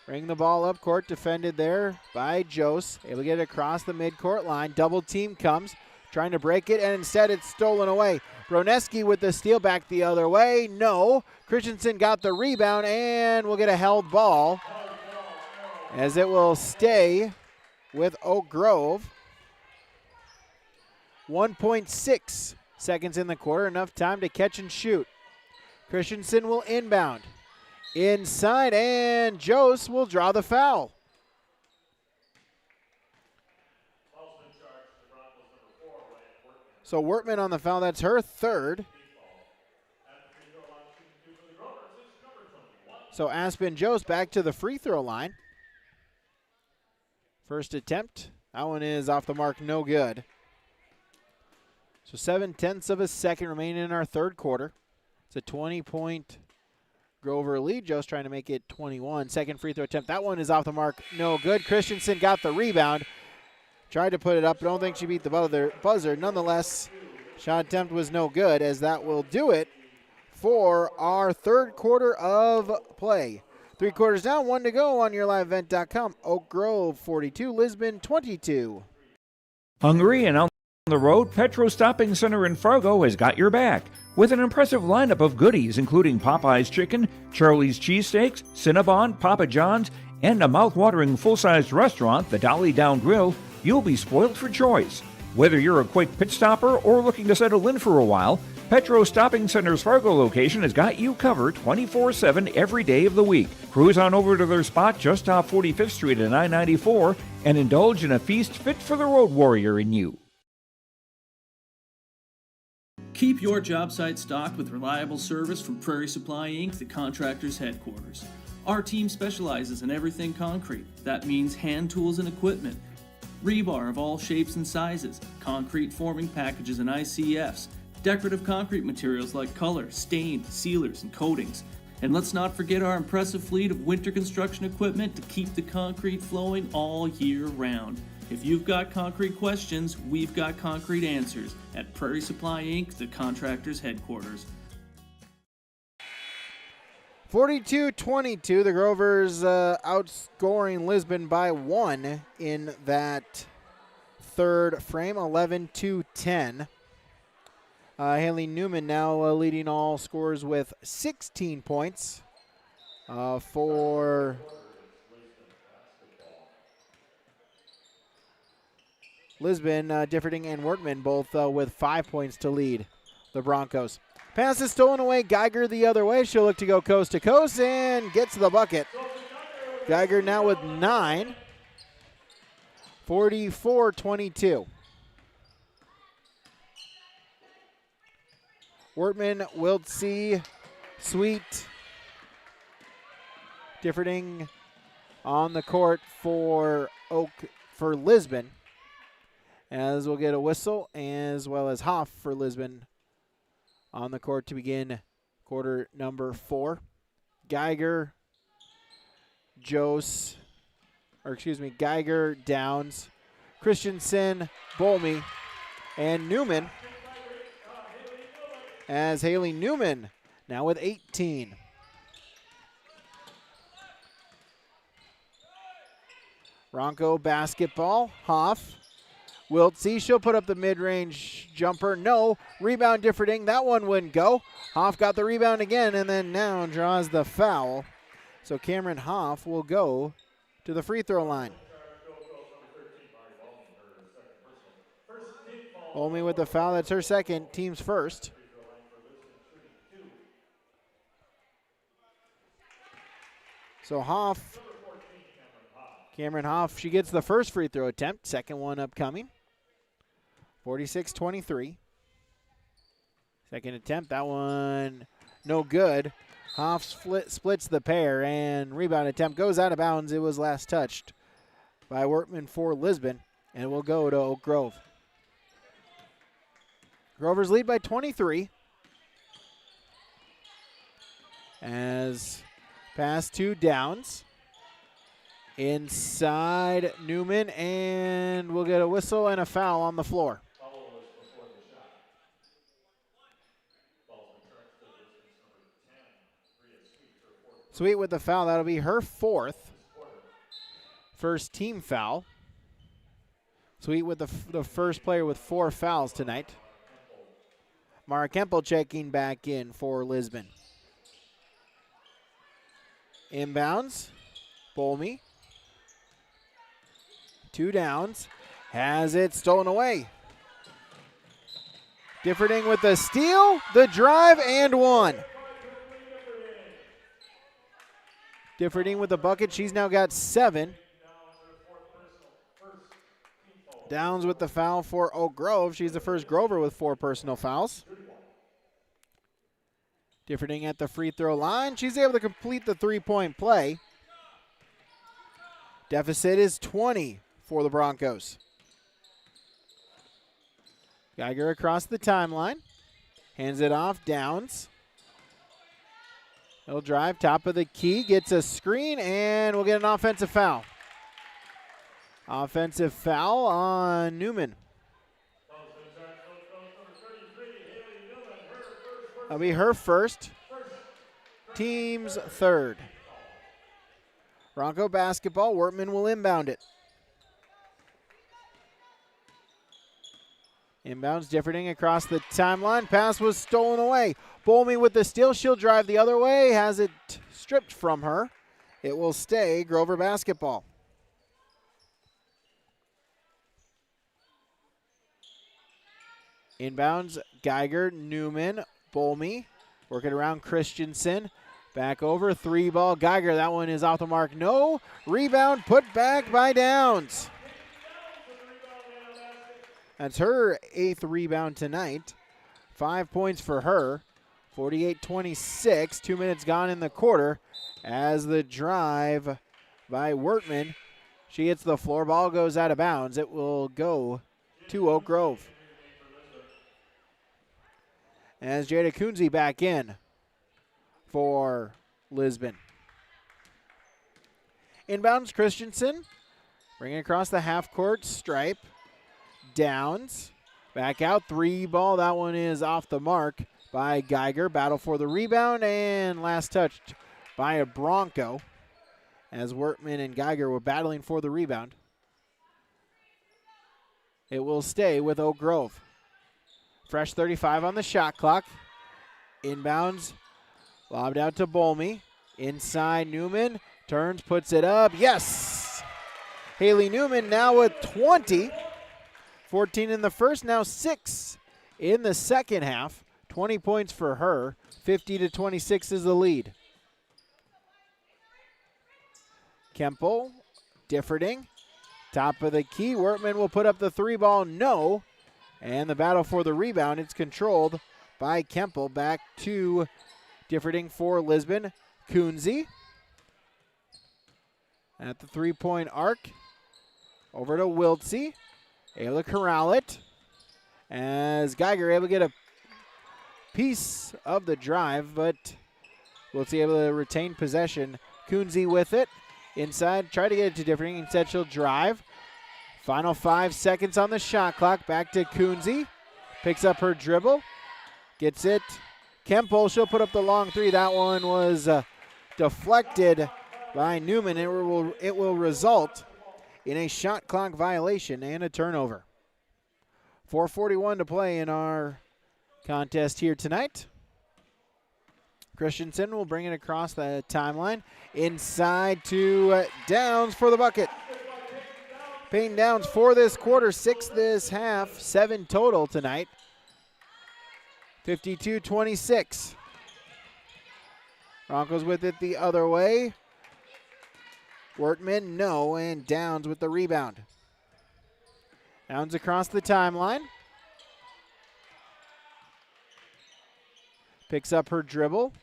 bring the ball up court. Defended there by Jost. Able to get it across the midcourt line. Double team comes. trying to break it, and instead it's stolen away. Broneski with the steal back the other way. No. Christensen got the rebound, and we'll get a held ball as it will stay with Oak Grove. 1.6 seconds in the quarter, enough time to catch and shoot. Christensen will inbound. Inside, and Jose will draw the foul. So Wortman on the foul, that's her third. So Aspen Jose back to the free throw line. First attempt, that one is off the mark, no good. So 7/10 of a second remaining in our third quarter. It's a 20-point Grover lead. Jose trying to make it 21. Second free throw attempt, that one is off the mark, no good. Christensen got the rebound. Tried to put it up, but don't think she beat the buzzer. Nonetheless, shot attempt was no good, as that will do it for our third quarter of play. 3 quarters down, 1 to go on YourLiveEvent.com. Oak Grove 42, Lisbon 22. Hungry and on the road, Petro Stopping Center in Fargo has got your back with an impressive lineup of goodies, including Popeye's Chicken, Charlie's Cheesesteaks, Cinnabon, Papa John's, and a mouth-watering full-sized restaurant, the Dolly Down Grill. You'll be spoiled for choice. Whether you're a quick pit stopper or looking to settle in for a while, Petro Stopping Center's Fargo location has got you covered 24/7 every day of the week. Cruise on over to their spot just off 45th Street and I-94 and indulge in a feast fit for the road warrior in you. Keep your job site stocked with reliable service from Prairie Supply Inc., the contractor's headquarters. Our team specializes in everything concrete. That means hand tools and equipment, rebar of all shapes and sizes, concrete forming packages and ICFs, decorative concrete materials like color, stain, sealers, and coatings. And let's not forget our impressive fleet of winter construction equipment to keep the concrete flowing all year round. If you've got concrete questions, we've got concrete answers at Prairie Supply Inc., the contractor's headquarters. 42-22, the Grovers outscoring Lisbon by 1 in that third frame, 11-10. Haley Newman now leading all scorers with 16 points for Lisbon. Differding and Wortman both with 5 points to lead the Broncos. Pass is stolen away. Geiger the other way. She'll look to go coast to coast and gets the bucket. Geiger now with 9. 44-22. Wortman, Wiltsey, Sweet, Differding on the court for Lisbon. As we'll get a whistle, as well as Hoff for Lisbon on the court to begin quarter number 4. Geiger, Geiger, Downs, Christensen, Bolmy, and Newman. As Haley Newman now with 18. Bronco basketball, Hoff. Wiltsey, she'll put up the mid-range jumper. No. Rebound Differding. That one wouldn't go. Hoff got the rebound again and then now draws the foul. So Cameron Hoff will go to the free throw line. Only with the foul. That's her second, team's first. So Hoff, Cameron Hoff, she gets the first free throw attempt. Second one upcoming. 46-23. Second attempt, that one no good. Hoff splits the pair, and rebound attempt goes out of bounds. It was last touched by Wortman for Lisbon, and will go to Oak Grove. Grovers lead by 23. As pass to Downs. Inside Newman, and we'll get a whistle and a foul on the floor. Sweet with the foul. That'll be her fourth. First team foul. Sweet with the first player with 4 fouls tonight. Mara Kempel checking back in for Lisbon. Inbounds. Bolmy. 2 downs. Has it stolen away. Differding with the steal, the drive, and 1. Differding with the bucket. She's now got 7. Downs with the foul for Oak Grove. She's the first Grover with 4 personal fouls. Differding at the free throw line. She's able to complete the 3-point play. Deficit is 20 for the Broncos. Geiger across the timeline. Hands it off. Downs. He'll drive. Top of the key. Gets a screen, and we'll get an offensive foul. Offensive foul on Newman. That'll be her first. Team's third. Bronco basketball. Wortman will inbound it. Inbounds Differding across the timeline. Pass was stolen away. Bolmy with the steal. She'll drive the other way. Has it stripped from her. It will stay Grover basketball. Inbounds Geiger, Newman, Bolmy. Working around Christensen. Back over. 3-ball. Geiger. That one is off the mark. No. Rebound put back by Downs. That's her 8th rebound tonight. 5 points for her. 48-26. 2 minutes gone in the quarter. As the drive by Wortman. She hits the floor. Ball goes out of bounds. It will go to Oak Grove. As Jada Kunze back in for Lisbon. Inbounds Christensen. Bringing across the half-court stripe. Downs. Back out. 3-ball. That one is off the mark by Geiger. Battle for the rebound. And last touched by a Bronco. As Wortman and Geiger were battling for the rebound. It will stay with Oak Grove. Fresh 35 on the shot clock. Inbounds. Lobbed out to Bolmy. Inside Newman. Turns, puts it up. Yes! Haley Newman now with 20. 14 in the first, now 6 in the second half. 20 points for her. 50-26 is the lead. Kempel, Differding. Top of the key. Wortman will put up the 3-ball. No. And the battle for the rebound, it's controlled by Kempel. Back to Differding for Lisbon. Kunze at the 3-point arc. Over to Wiltsey. Able to corral it. As Geiger able to get a piece of the drive, but Wiltsey able to retain possession. Kunze with it. Inside, try to get it to Differding. Instead, she'll drive. Final 5 seconds on the shot clock. Back to Kunze. Picks up her dribble. Gets it. Kempel, she'll put up the long 3. That one was deflected by Newman. It will result in a shot clock violation and a turnover. 4:41 to play in our contest here tonight. Christensen will bring it across the timeline. Inside to Downs for the bucket. Peyton Downs for this quarter, 6 this half, 7 total tonight. 52-26. Broncos with it the other way. Wortman, no, and Downs with the rebound. Downs across the timeline. Picks up her dribble.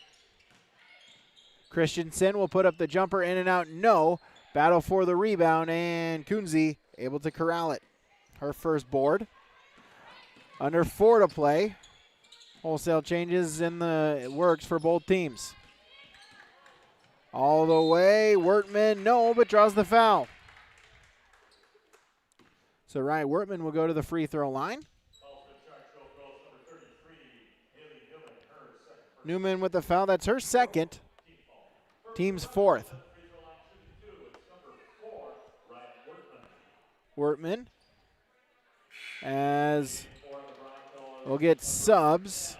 Christensen will put up the jumper, in and out, no. Battle for the rebound, and Kunze able to corral it. Her first board. Under 4 to play. Wholesale changes in the works for both teams. All the way, Wortman, no, but draws the foul. So Ryan Wortman will go to the free throw line. Newman with the foul, that's her second. Team's 4th. Wortman as we'll get subs.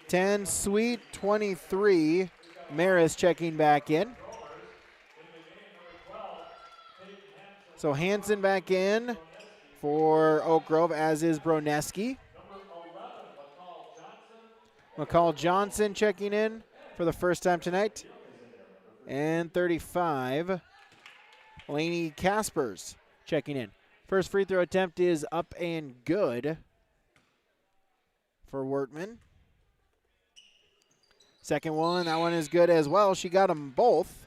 10, Sweet, 23. Maris checking back in. So Hansen back in for Oak Grove, as is Broneski. McCall Johnson checking in for the first time tonight. And 35, Laney Caspers checking in. First free throw attempt is up and good for Wertman. Second one, that one is good as well. She got them both.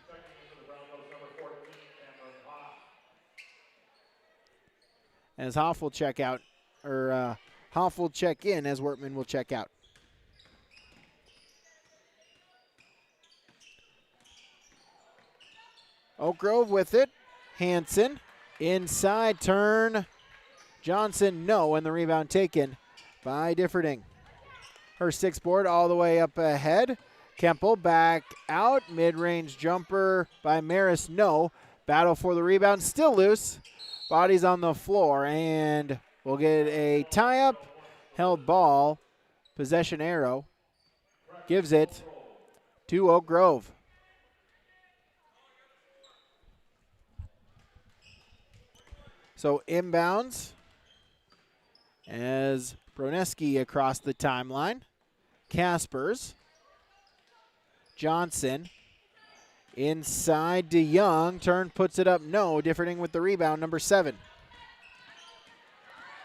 As Hoff will check out, or Hoff will check in as Wertman will check out. Oak Grove with it. Hansen inside turn. Johnson, no, and the rebound taken by Differding. Her sixth board all the way up ahead. Kemple back out. Mid-range jumper by Maris, no. Battle for the rebound, still loose. Bodies on the floor, and we'll get a tie-up. Held ball. Possession arrow. Gives it to Oak Grove. So inbounds as Broneski across the timeline. Caspers. Johnson. Inside DeYoung. Turn puts it up. No. Differding with the rebound. Number 7.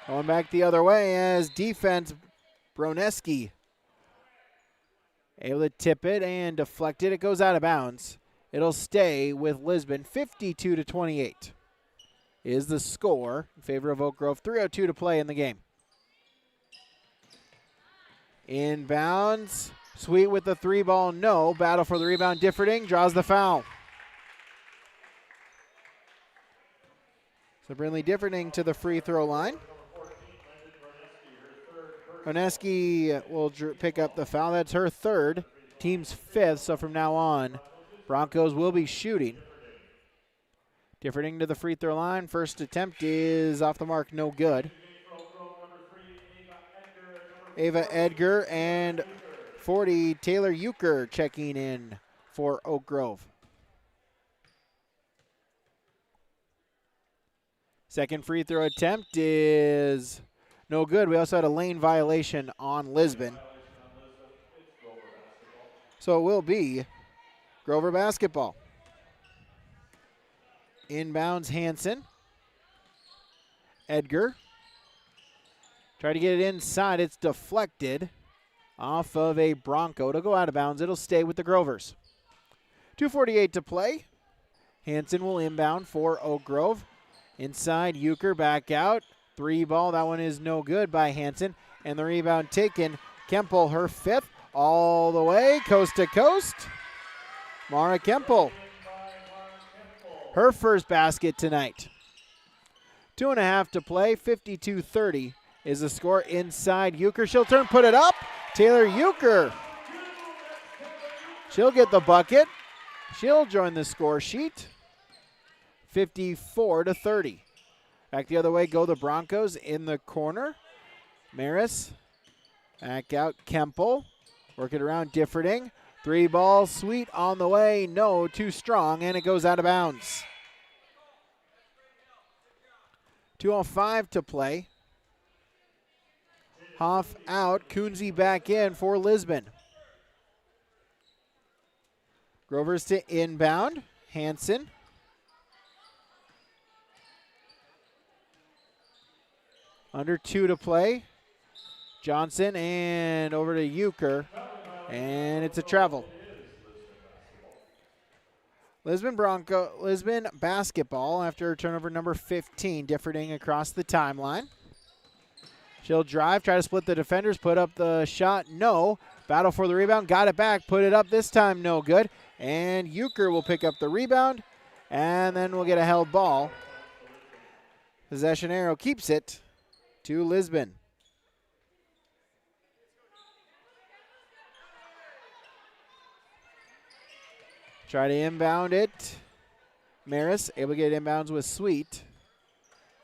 Going back the other way as defense. Broneski. Able to tip it and deflect it. It goes out of bounds. It'll stay with Lisbon. 52-28 is the score in favor of Oak Grove. 3:02 to play in the game. Inbounds. Sweet with the 3-ball, no. Battle for the rebound. Differding draws the foul. So Brinley Differding to the free throw line. Broneski will pick up the foul. That's her third. Team's 5th, so from now on, Broncos will be shooting. Differding to the free throw line. First attempt is off the mark, no good. Ava Edgar and 40, Taylor Euchre checking in for Oak Grove. Second free throw attempt is no good. We also had a lane violation on Lisbon. So it will be Grover basketball. Inbounds Hansen. Edgar. Try to get it inside. It's deflected off of a Bronco. It'll go out of bounds. It'll stay with the Grovers. 2:48 to play. Hansen will inbound for Oak Grove. Inside, Euchre back out. 3-ball. That one is no good by Hansen. And the rebound taken. Kemple, her 5th. All the way, coast to coast. Mara Kemple. Her first basket tonight. 2.5 to play. 52-30 is the score. Inside, Euchre. She'll turn, put it up. Taylor Euchre. She'll get the bucket. She'll join the score sheet. 54-30. Back the other way go the Broncos in the corner. Maris. Back out Kemple. Work it around Differding. 3-ball, Sweet on the way. No, too strong, and it goes out of bounds. 2:05 to play. Hoff out. Coonsey back in for Lisbon. Grovers to inbound. Hansen. Under 2 to play. Johnson and over to Euchre. And it's a travel. Lisbon basketball after turnover number 15. Differding across the timeline. She'll drive, try to split the defenders, put up the shot, no. Battle for the rebound, got it back, put it up this time, no good. And Euchre will pick up the rebound, and then we'll get a held ball. Possession arrow keeps it to Lisbon. Try to inbound it. Maris able to get inbounds with Sweet.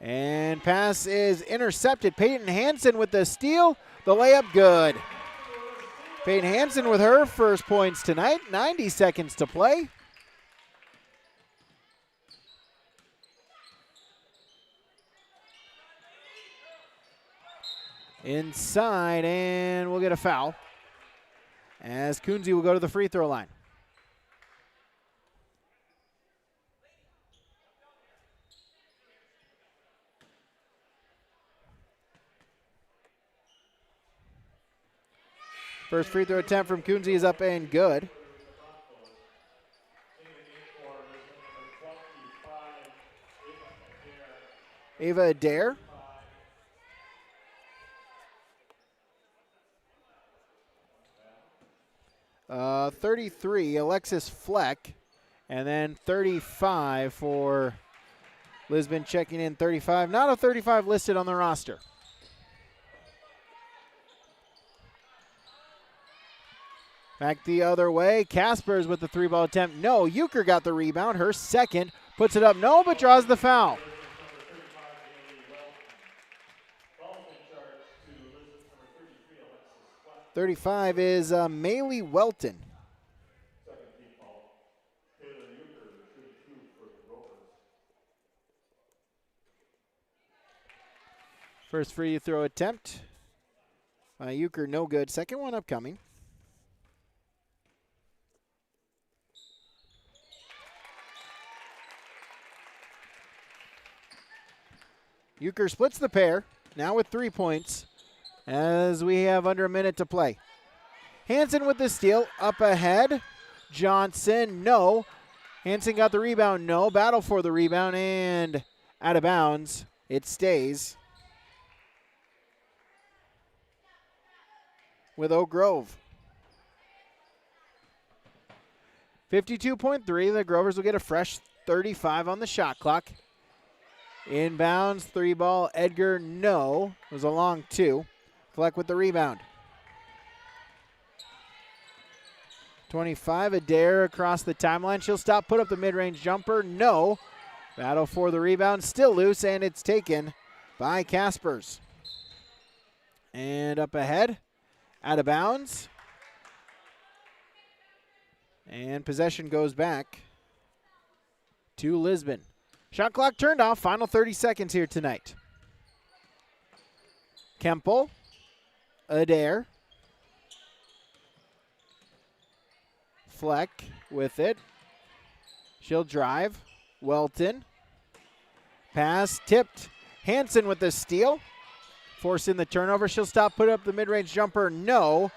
And pass is intercepted. Peyton Hansen with the steal. The layup good. Peyton Hansen with her first points tonight. 90 seconds to play. Inside, and we'll get a foul as Kunze will go to the free throw line. First free throw attempt from Kunze is up and good. Ava Adair. Uh, 33, Alexis Fleck. And then 35 for Lisbon checking in 35. Not a 35 listed on the roster. Back the other way. Kaspers with the three-ball attempt. No, Euchre got the rebound. Her second. Puts it up. No, but draws the foul. .35 is Maylee Welton. First free throw attempt by Euchre, no good. Second one upcoming. Euchre splits the pair, now with 3 points, as we have under a minute to play. Hansen with the steal, up ahead. Johnson, no. Hansen got the rebound, no. Battle for the rebound, and out of bounds. It stays with Oak Grove. 52.3, the Grovers will get a fresh 35 on the shot clock. Inbounds, three ball, Edgar, no. It was a long two. Fleck with the rebound. 25, Adair across the timeline. She'll stop, put up the mid-range jumper, no. Battle for the rebound, still loose, and it's taken by Kaspers. And up ahead, out of bounds. And possession goes back to Lisbon. Shot clock turned off. Final 30 seconds here tonight. Kemple. Adair. Fleck with it. She'll drive. Welton. Pass tipped. Hansen with the steal. Forcing the turnover. She'll stop, put up the mid-range jumper. No.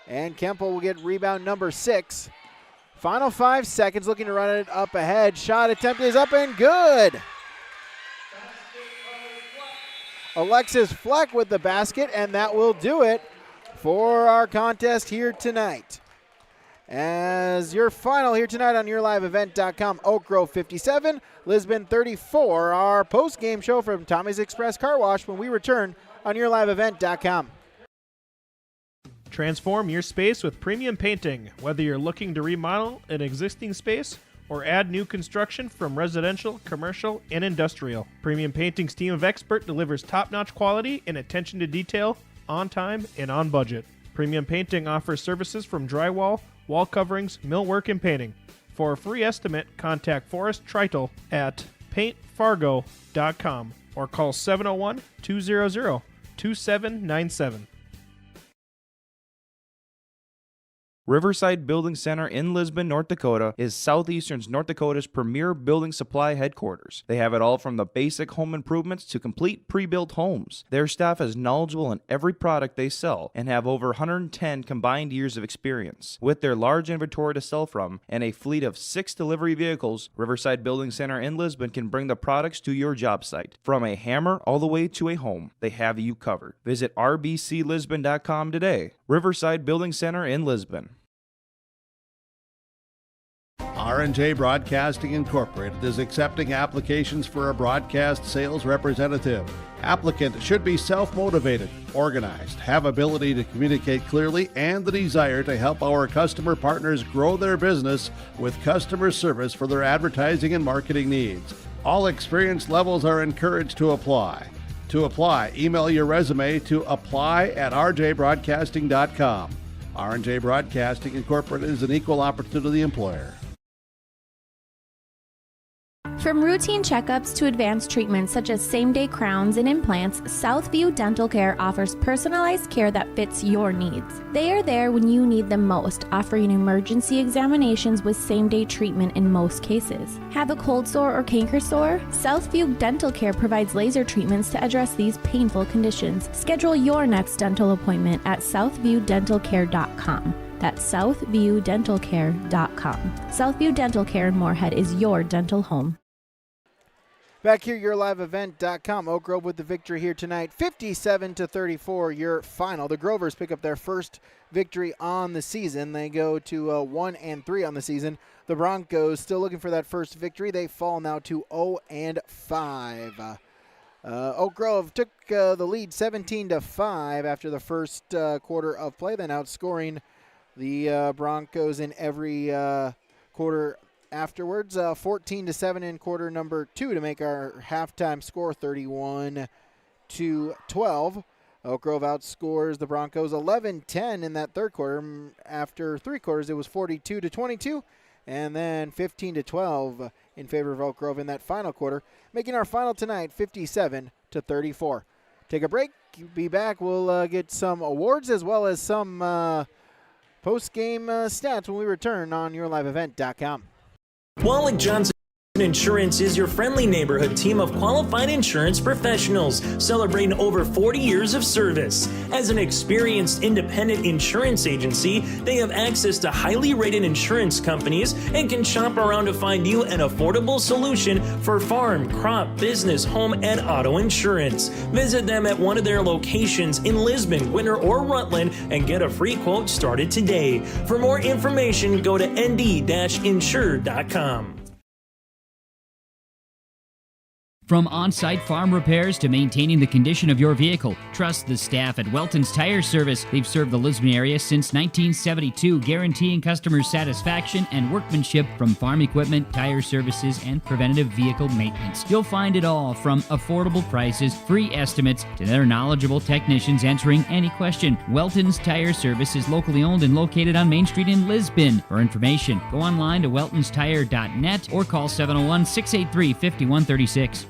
And Kemple will get rebound number 6. Final 5 seconds, looking to run it up ahead. Shot attempt is up and good. Alexis Fleck with the basket, and that will do it for our contest here tonight. As your final here tonight on YourLiveEvent.com, Oak Grove 57, Lisbon 34, our post-game show from Tommy's Express Car Wash when we return on YourLiveEvent.com. Transform your space with premium painting. Whether you're looking to remodel an existing space or add new construction from residential, commercial, and industrial, Premium Painting's team of experts delivers top-notch quality and attention to detail on time and on budget. Premium Painting offers services from drywall, wall coverings, millwork, and painting. For a free estimate, contact Forrest Tritle at paintfargo.com or call 701-200-2797. Riverside Building Center in Lisbon, North Dakota is Southeastern North Dakota's premier building supply headquarters. They have it all from the basic home improvements to complete pre-built homes. Their staff is knowledgeable in every product they sell and have over 110 combined years of experience. With their large inventory to sell from and a fleet of 6 delivery vehicles, Riverside Building Center in Lisbon can bring the products to your job site. From a hammer all the way to a home, they have you covered. Visit rbclisbon.com today. Riverside Building Center in Lisbon. R&J Broadcasting Incorporated is accepting applications for a broadcast sales representative. Applicant should be self-motivated, organized, have ability to communicate clearly, and the desire to help our customer partners grow their business with customer service for their advertising and marketing needs. All experience levels are encouraged to apply. To apply, email your resume to apply@rjbroadcasting.com. R&J Broadcasting Incorporated is an equal opportunity employer. From routine checkups to advanced treatments such as same-day crowns and implants, Southview Dental Care offers personalized care that fits your needs. They are there when you need them most, offering emergency examinations with same-day treatment in most cases. Have a cold sore or canker sore? Southview Dental Care provides laser treatments to address these painful conditions. Schedule your next dental appointment at southviewdentalcare.com. That's southviewdentalcare.com. Southview Dental Care in Moorhead is your dental home. Back here, yourliveevent.com. Oak Grove with the victory here tonight, 57-34, your final. The Grovers pick up their first victory on the season. They go to 1-3 on the season. The Broncos still looking for that first victory. They fall now to 0-5. Oak Grove took the lead 17-5 after the first quarter of play, then outscoring the Broncos in every quarter afterwards. 14-7 in quarter number 2 to make our halftime score 31-12. Oak Grove outscores the Broncos 11-10 in that third quarter. After 3 quarters, it was 42-22, and then 15-12 in favor of Oak Grove in that final quarter, making our final tonight 57-34. Take a break. Be back. We'll get some awards as well as some post-game stats when we return on yourliveevent.com. Wallach Johnson Insurance is your friendly neighborhood team of qualified insurance professionals celebrating over 40 years of service. As an experienced independent insurance agency, they have access to highly rated insurance companies and can shop around to find you an affordable solution for farm, crop, business, home, and auto insurance. Visit them at one of their locations in Lisbon, Winter, or Rutland and get a free quote started today. For more information, go to nd-insure.com. From on-site farm repairs to maintaining the condition of your vehicle, trust the staff at Welton's Tire Service. They've served the Lisbon area since 1972, guaranteeing customer satisfaction and workmanship from farm equipment, tire services, and preventative vehicle maintenance. You'll find it all from affordable prices, free estimates, to their knowledgeable technicians answering any question. Welton's Tire Service is locally owned and located on Main Street in Lisbon. For information, go online to weltonstire.net or call 701-683-5136.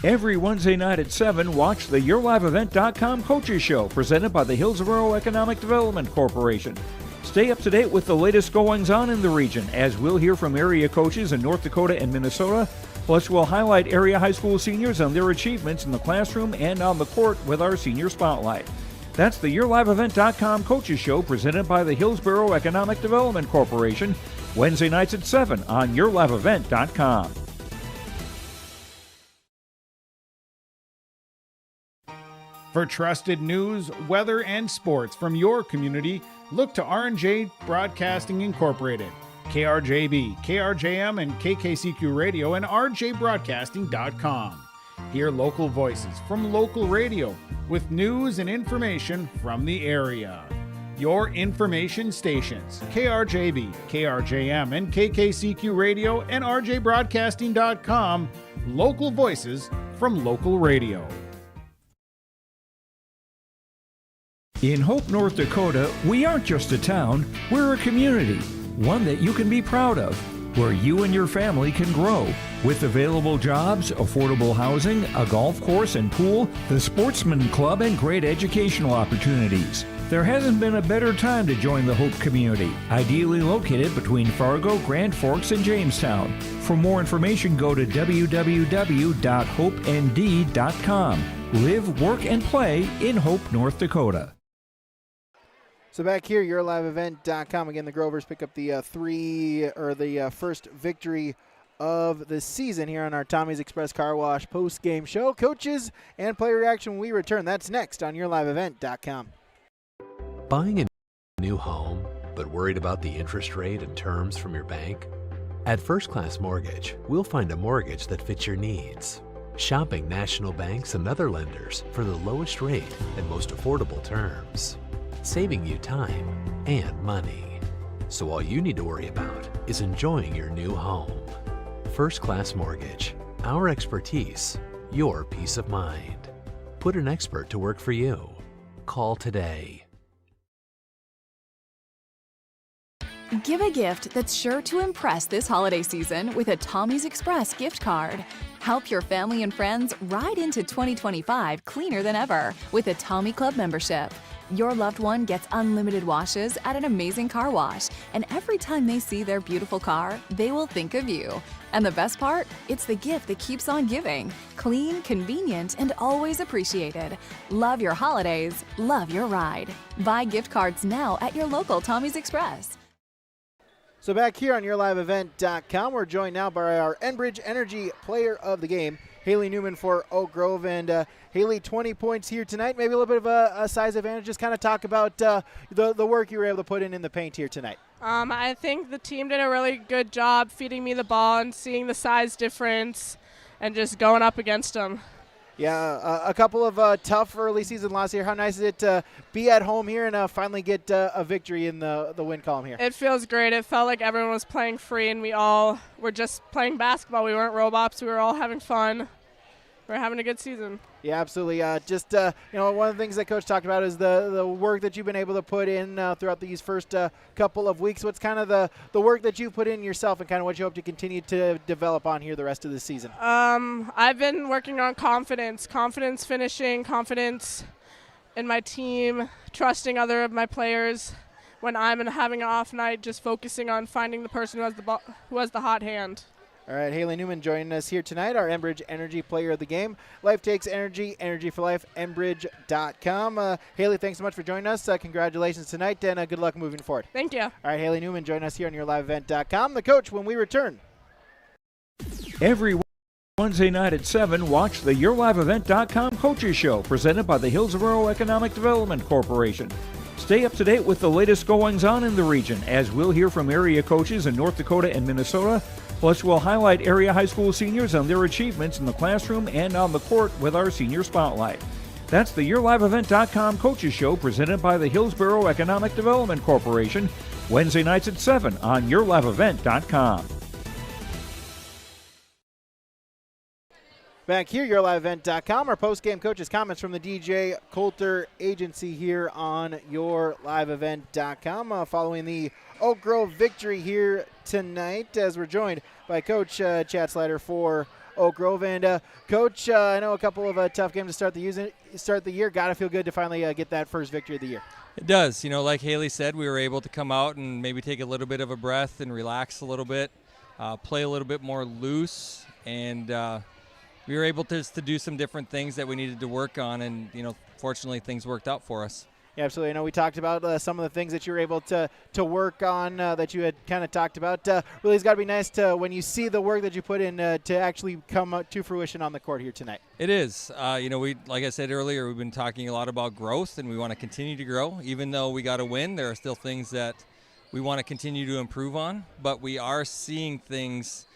Every Wednesday night at 7, watch the YourLiveEvent.com Coaches Show presented by the Hillsborough Economic Development Corporation. Stay up to date with the latest goings-on in the region, as we'll hear from area coaches in North Dakota and Minnesota. Plus, we'll highlight area high school seniors and their achievements in the classroom and on the court with our Senior Spotlight. That's the YourLiveEvent.com Coaches Show presented by the Hillsborough Economic Development Corporation, Wednesday nights at 7 on YourLiveEvent.com. For trusted news, weather, and sports from your community, look to R&J Broadcasting Incorporated, KRJB, KRJM, and KKCQ Radio, and rjbroadcasting.com. Hear local voices from local radio with news and information from the area. Your information stations, KRJB, KRJM, and KKCQ Radio, and rjbroadcasting.com. Local voices from local radio. In Hope, North Dakota, we aren't just a town, we're a community, one that you can be proud of, where you and your family can grow. With available jobs, affordable housing, a golf course and pool, the Sportsman Club, and great educational opportunities. There hasn't been a better time to join the Hope community, ideally located between Fargo, Grand Forks, and Jamestown. For more information, go to www.hopend.com. Live, work, and play in Hope, North Dakota. So back here, yourliveevent.com. Again, the Grovers pick up the first victory of the season here on our Tommy's Express Car Wash post-game show. Coaches and player reaction when we return. That's next on yourliveevent.com. Buying a new home, but worried about the interest rate and terms from your bank? At First Class Mortgage, we'll find a mortgage that fits your needs. Shopping national banks and other lenders for the lowest rate and most affordable terms, saving you time and money. So all you need to worry about is enjoying your new home. First Class Mortgage. Our expertise, your peace of mind. Put an expert to work for you. Call today. Give a gift that's sure to impress this holiday season with a Tommy's Express gift card. Help your family and friends ride into 2025 cleaner than ever with a Tommy Club membership. Your loved one gets unlimited washes at an amazing car wash, and every time they see their beautiful car, they will think of you. And the best part? It's the gift that keeps on giving. Clean, convenient, and always appreciated. Love your holidays, love your ride. Buy gift cards now at your local Tommy's Express. So back here on YourLiveEvent.com, we're joined now by our Enbridge Energy Player of the Game, Haley Newman for Oak Grove. And Haley, 20 points here tonight, maybe a little bit of a size advantage. Just kind of talk about the work you were able to put in the paint here tonight. I think the team did a really good job feeding me the ball and seeing the size difference and just going up against them. Yeah, a couple of tough early season losses here. How nice is it to be at home here and finally get a victory in the win column here? It feels great. It felt like everyone was playing free and we all were just playing basketball. We weren't robots. We were all having fun. We're having a good season. Yeah, absolutely. One of the things that Coach talked about is the work that you've been able to put in throughout these first couple of weeks. What's kind of the work that you put in yourself and kind of what you hope to continue to develop on here the rest of the season? I've been working on confidence finishing, confidence in my team, trusting other of my players. When I'm having an off night, just focusing on finding the person who has the hot hand. All right, Haley Newman joining us here tonight, our Enbridge Energy Player of the Game. Life takes energy, energy for life, Enbridge.com. Haley, thanks so much for joining us. Congratulations tonight, and good luck moving forward. Thank you. All right, Haley Newman joining us here on YourLiveEvent.com. The coach when we return. Every Wednesday night at 7, watch the YourLiveEvent.com Coaches Show, presented by the Hillsborough Economic Development Corporation. Stay up to date with the latest goings-on in the region, as we'll hear from area coaches in North Dakota and Minnesota. Plus, we'll highlight area high school seniors on their achievements in the classroom and on the court with our Senior Spotlight. That's the YourLiveEvent.com Coaches Show, presented by the Hillsborough Economic Development Corporation, Wednesday nights at 7 on YourLiveEvent.com. Back here, YourLiveEvent.com, our post-game coaches' comments from the DJ Coulter Agency here on YourLiveEvent.com. Following the Oak Grove victory here tonight, as we're joined by Coach Chad Slider for Oak Grove. And Coach, I know a couple of tough games to start the year. Got to feel good to finally get that first victory of the year. It does. Like Haley said, we were able to come out and maybe take a little bit of a breath and relax a little bit, play a little bit more loose, and we were able to do some different things that we needed to work on, and fortunately things worked out for us. Yeah, absolutely. I know we talked about some of the things that you were able to work on that you had kind of talked about. Really, it's got to be nice to when you see the work that you put in to actually come to fruition on the court here tonight. It is. We, like I said earlier, we've been talking a lot about growth, and we want to continue to grow. Even though we got a win, there are still things that we want to continue to improve on, but we are seeing things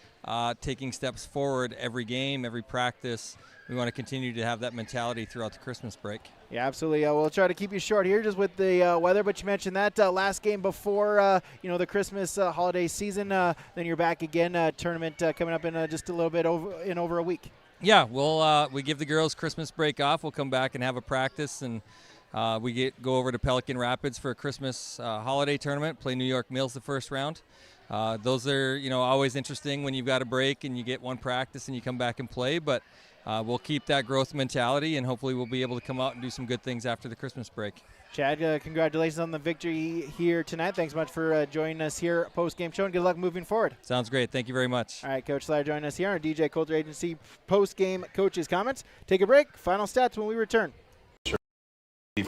taking steps forward every game, every practice. We want to continue to have that mentality throughout the Christmas break. Yeah, absolutely. We'll try to keep you short here just with the weather, but you mentioned that last game before the Christmas holiday season. Then you're back again. Tournament coming up in just a little bit over a week. Yeah, we give the girls Christmas break off. We'll come back and have a practice, and we go over to Pelican Rapids for a Christmas holiday tournament. Play New York Mills the first round. Those are always interesting when you've got a break and you get one practice and you come back and play, but we'll keep that growth mentality, and hopefully we'll be able to come out and do some good things after the Christmas break. Chad, congratulations on the victory here tonight. Thanks much for joining us here at Post-Game Show, and good luck moving forward. Sounds great. Thank you very much. All right, Coach Slider joining us here on our DJ Coulter Agency Post-Game Coaches Comments. Take a break. Final stats when we return.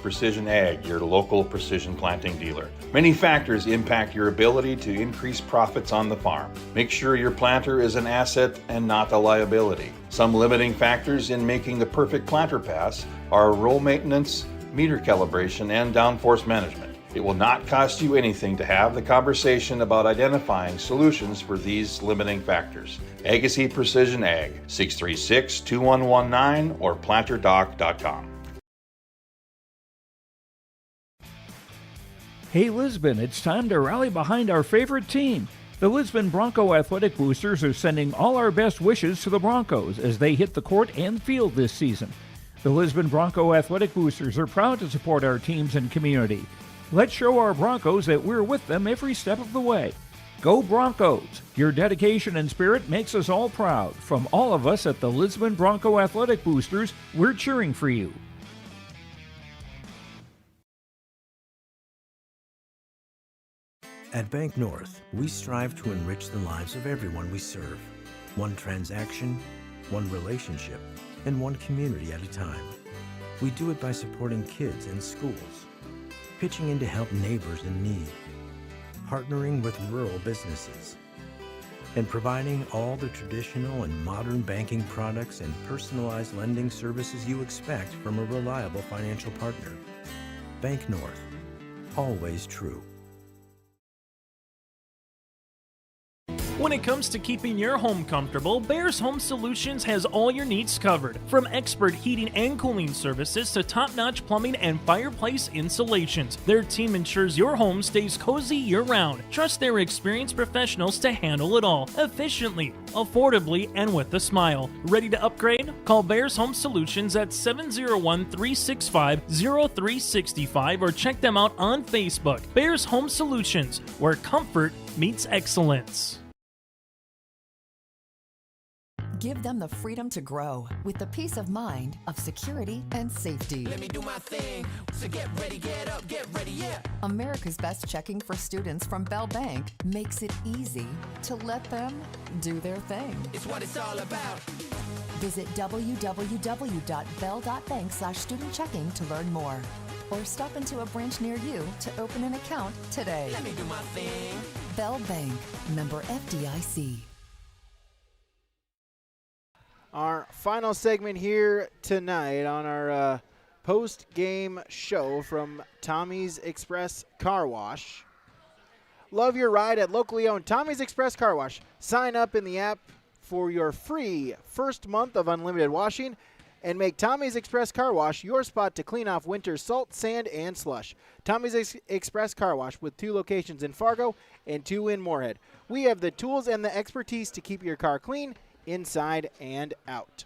Precision Ag, your local precision planting dealer. Many factors impact your ability to increase profits on the farm. Make sure your planter is an asset and not a liability. Some limiting factors in making the perfect planter pass are row maintenance, meter calibration, and downforce management. It will not cost you anything to have the conversation about identifying solutions for these limiting factors. Agassiz Precision Ag, 636-2119 or planterdoc.com. Hey Lisbon, it's time to rally behind our favorite team. The Lisbon Bronco Athletic Boosters are sending all our best wishes to the Broncos as they hit the court and field this season. The Lisbon Bronco Athletic Boosters are proud to support our teams and community. Let's show our Broncos that we're with them every step of the way. Go Broncos! Your dedication and spirit makes us all proud. From all of us at the Lisbon Bronco Athletic Boosters, we're cheering for you. At Bank North, we strive to enrich the lives of everyone we serve. One transaction, one relationship, and one community at a time. We do it by supporting kids and schools, pitching in to help neighbors in need, partnering with rural businesses, and providing all the traditional and modern banking products and personalized lending services you expect from a reliable financial partner. Bank North, always true. When it comes to keeping your home comfortable, Bears Home Solutions has all your needs covered. From expert heating and cooling services to top-notch plumbing and fireplace installations, their team ensures your home stays cozy year-round. Trust their experienced professionals to handle it all efficiently, affordably, and with a smile. Ready to upgrade? Call Bears Home Solutions at 701-365-0365 or check them out on Facebook. Bears Home Solutions, where comfort meets excellence. Give them the freedom to grow with the peace of mind of security and safety. Let me do my thing. So get ready, get up, get ready, yeah. America's Best Checking for students from Bell Bank makes it easy to let them do their thing. It's what it's all about. Visit www.bell.bank/student-checking to learn more. Or stop into a branch near you to open an account today. Let me do my thing. Bell Bank, member FDIC. Our final segment here tonight on our post-game show from Tommy's Express Car Wash. Love your ride at locally owned Tommy's Express Car Wash. Sign up in the app for your free first month of unlimited washing and make Tommy's Express Car Wash your spot to clean off winter salt, sand, and slush. Tommy's Express Car Wash with 2 locations in Fargo and 2 in Moorhead. We have the tools and the expertise to keep your car clean inside and out.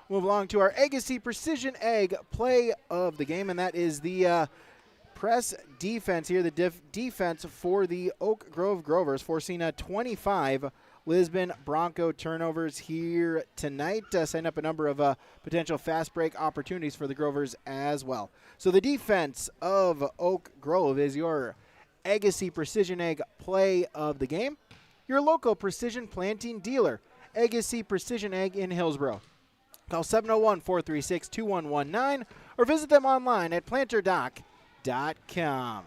Move along to our Agassiz Precision Egg play of the game, and that is the press defense here, the defense for the Oak Grove Grovers, forcing 25 Lisbon Bronco turnovers here tonight, setting up a number of potential fast break opportunities for the Grovers as well. So the defense of Oak Grove is your Agassiz Precision Egg play of the game, your local precision planting dealer, Agassiz Precision Egg in Hillsboro. Call 701-436-2119 or visit them online at planterdoc.com.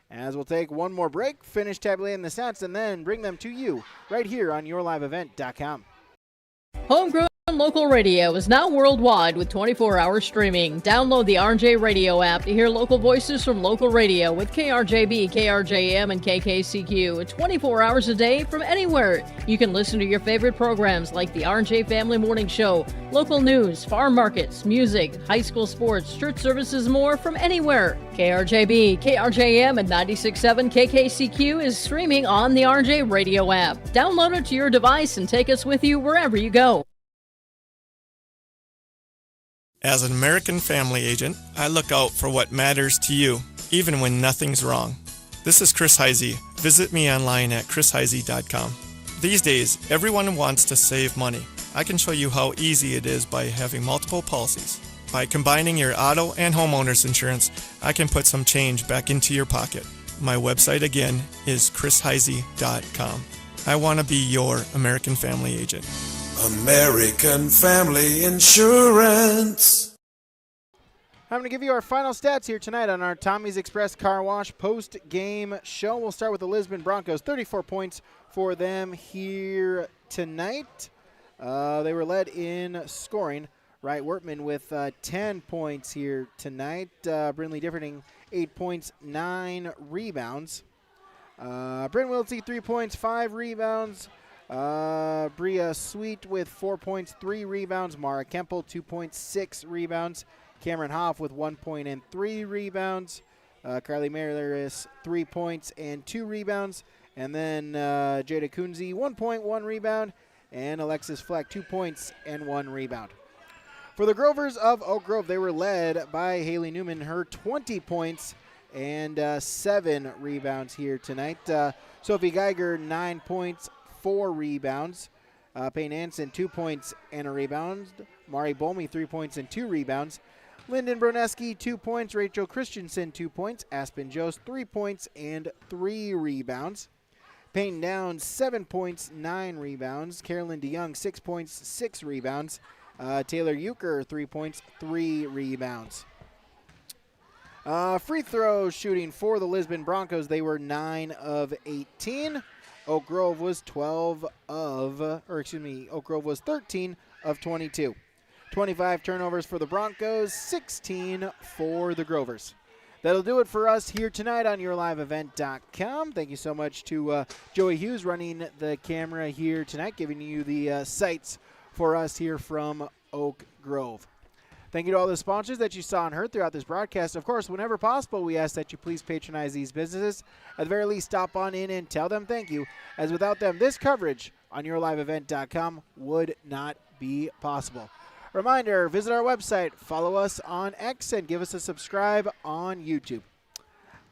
As we'll take one more break, finish tabulating the stats, and then bring them to you right here on yourliveevent.com. Homegrown local radio is now worldwide with 24-hour streaming. Download the RJ Radio app to hear local voices from local radio with KRJB, KRJM, and KKCQ 24 hours a day from anywhere. You can listen to your favorite programs like the RJ Family Morning Show, local news, farm markets, music, high school sports, church services, more from anywhere. KRJB, KRJM, and 96.7 KKCQ is streaming on the RJ Radio app. Download it to your device and take us with you wherever you go. As an American family agent, I look out for what matters to you, even when nothing's wrong. This is Chris Heisey. Visit me online at chrisheisey.com. These days, everyone wants to save money. I can show you how easy it is by having multiple policies. By combining your auto and homeowner's insurance, I can put some change back into your pocket. My website again is chrisheisey.com. I want to be your American family agent. American Family Insurance. I'm going to give you our final stats here tonight on our Tommy's Express Car Wash post-game show. We'll start with the Lisbon Broncos. 34 points for them here tonight. They were led in scoring. Wright Wortman with 10 points here tonight. Brinley Differding, 8 points, 9 rebounds. Brent Wiltsey, 3 points, 5 rebounds. Bria Sweet with 4 points, 3 rebounds. Mara Kempel, 2 points, 6 rebounds. Cameron Hoff with 1 point and 3 rebounds. Carly Maris, 3 points and 2 rebounds. And then Jada Kunze, 1 point, 1 rebound. And Alexis Fleck, 2 points and 1 rebound. For the Grovers of Oak Grove, they were led by Haley Newman, her 20 points and 7 rebounds here tonight. Sophie Geiger, 9 points, 4 rebounds. Payne Anson, 2 points and a rebound. Mari Bolmy, 3 points and 2 rebounds. Lyndon Broneski, 2 points. Rachel Christensen, 2 points. Aspen Jost, 3 points and 3 rebounds. Payne Downs, 7 points, 9 rebounds. Carolyn DeYoung, 6 points, 6 rebounds. Taylor Euchre, 3 points, 3 rebounds. Free throw shooting for the Lisbon Broncos, they were 9 of 18. Oak Grove was 13 of 22. 25 turnovers for the Broncos, 16 for the Grovers. That'll do it for us here tonight on YourLiveEvent.com. Thank you so much to Joey Hughes running the camera here tonight, giving you the sights for us here from Oak Grove. Thank you to all the sponsors that you saw and heard throughout this broadcast. Of course, whenever possible, we ask that you please patronize these businesses. At the very least, stop on in and tell them thank you, as without them, this coverage on YourLiveEvent.com would not be possible. Reminder, visit our website, follow us on X, and give us a subscribe on YouTube.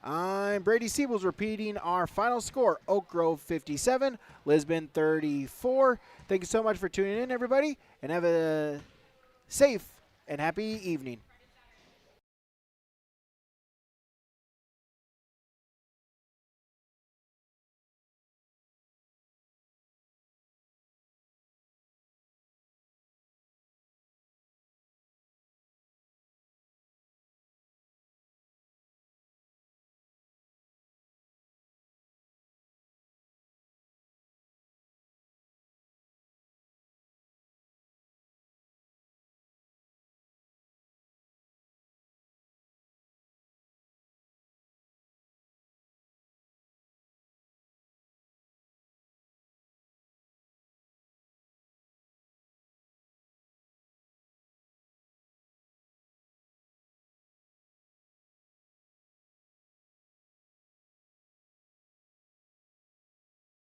I'm Brady Siebels repeating our final score, Oak Grove 57, Lisbon 34. Thank you so much for tuning in, everybody, and have a safe and happy evening.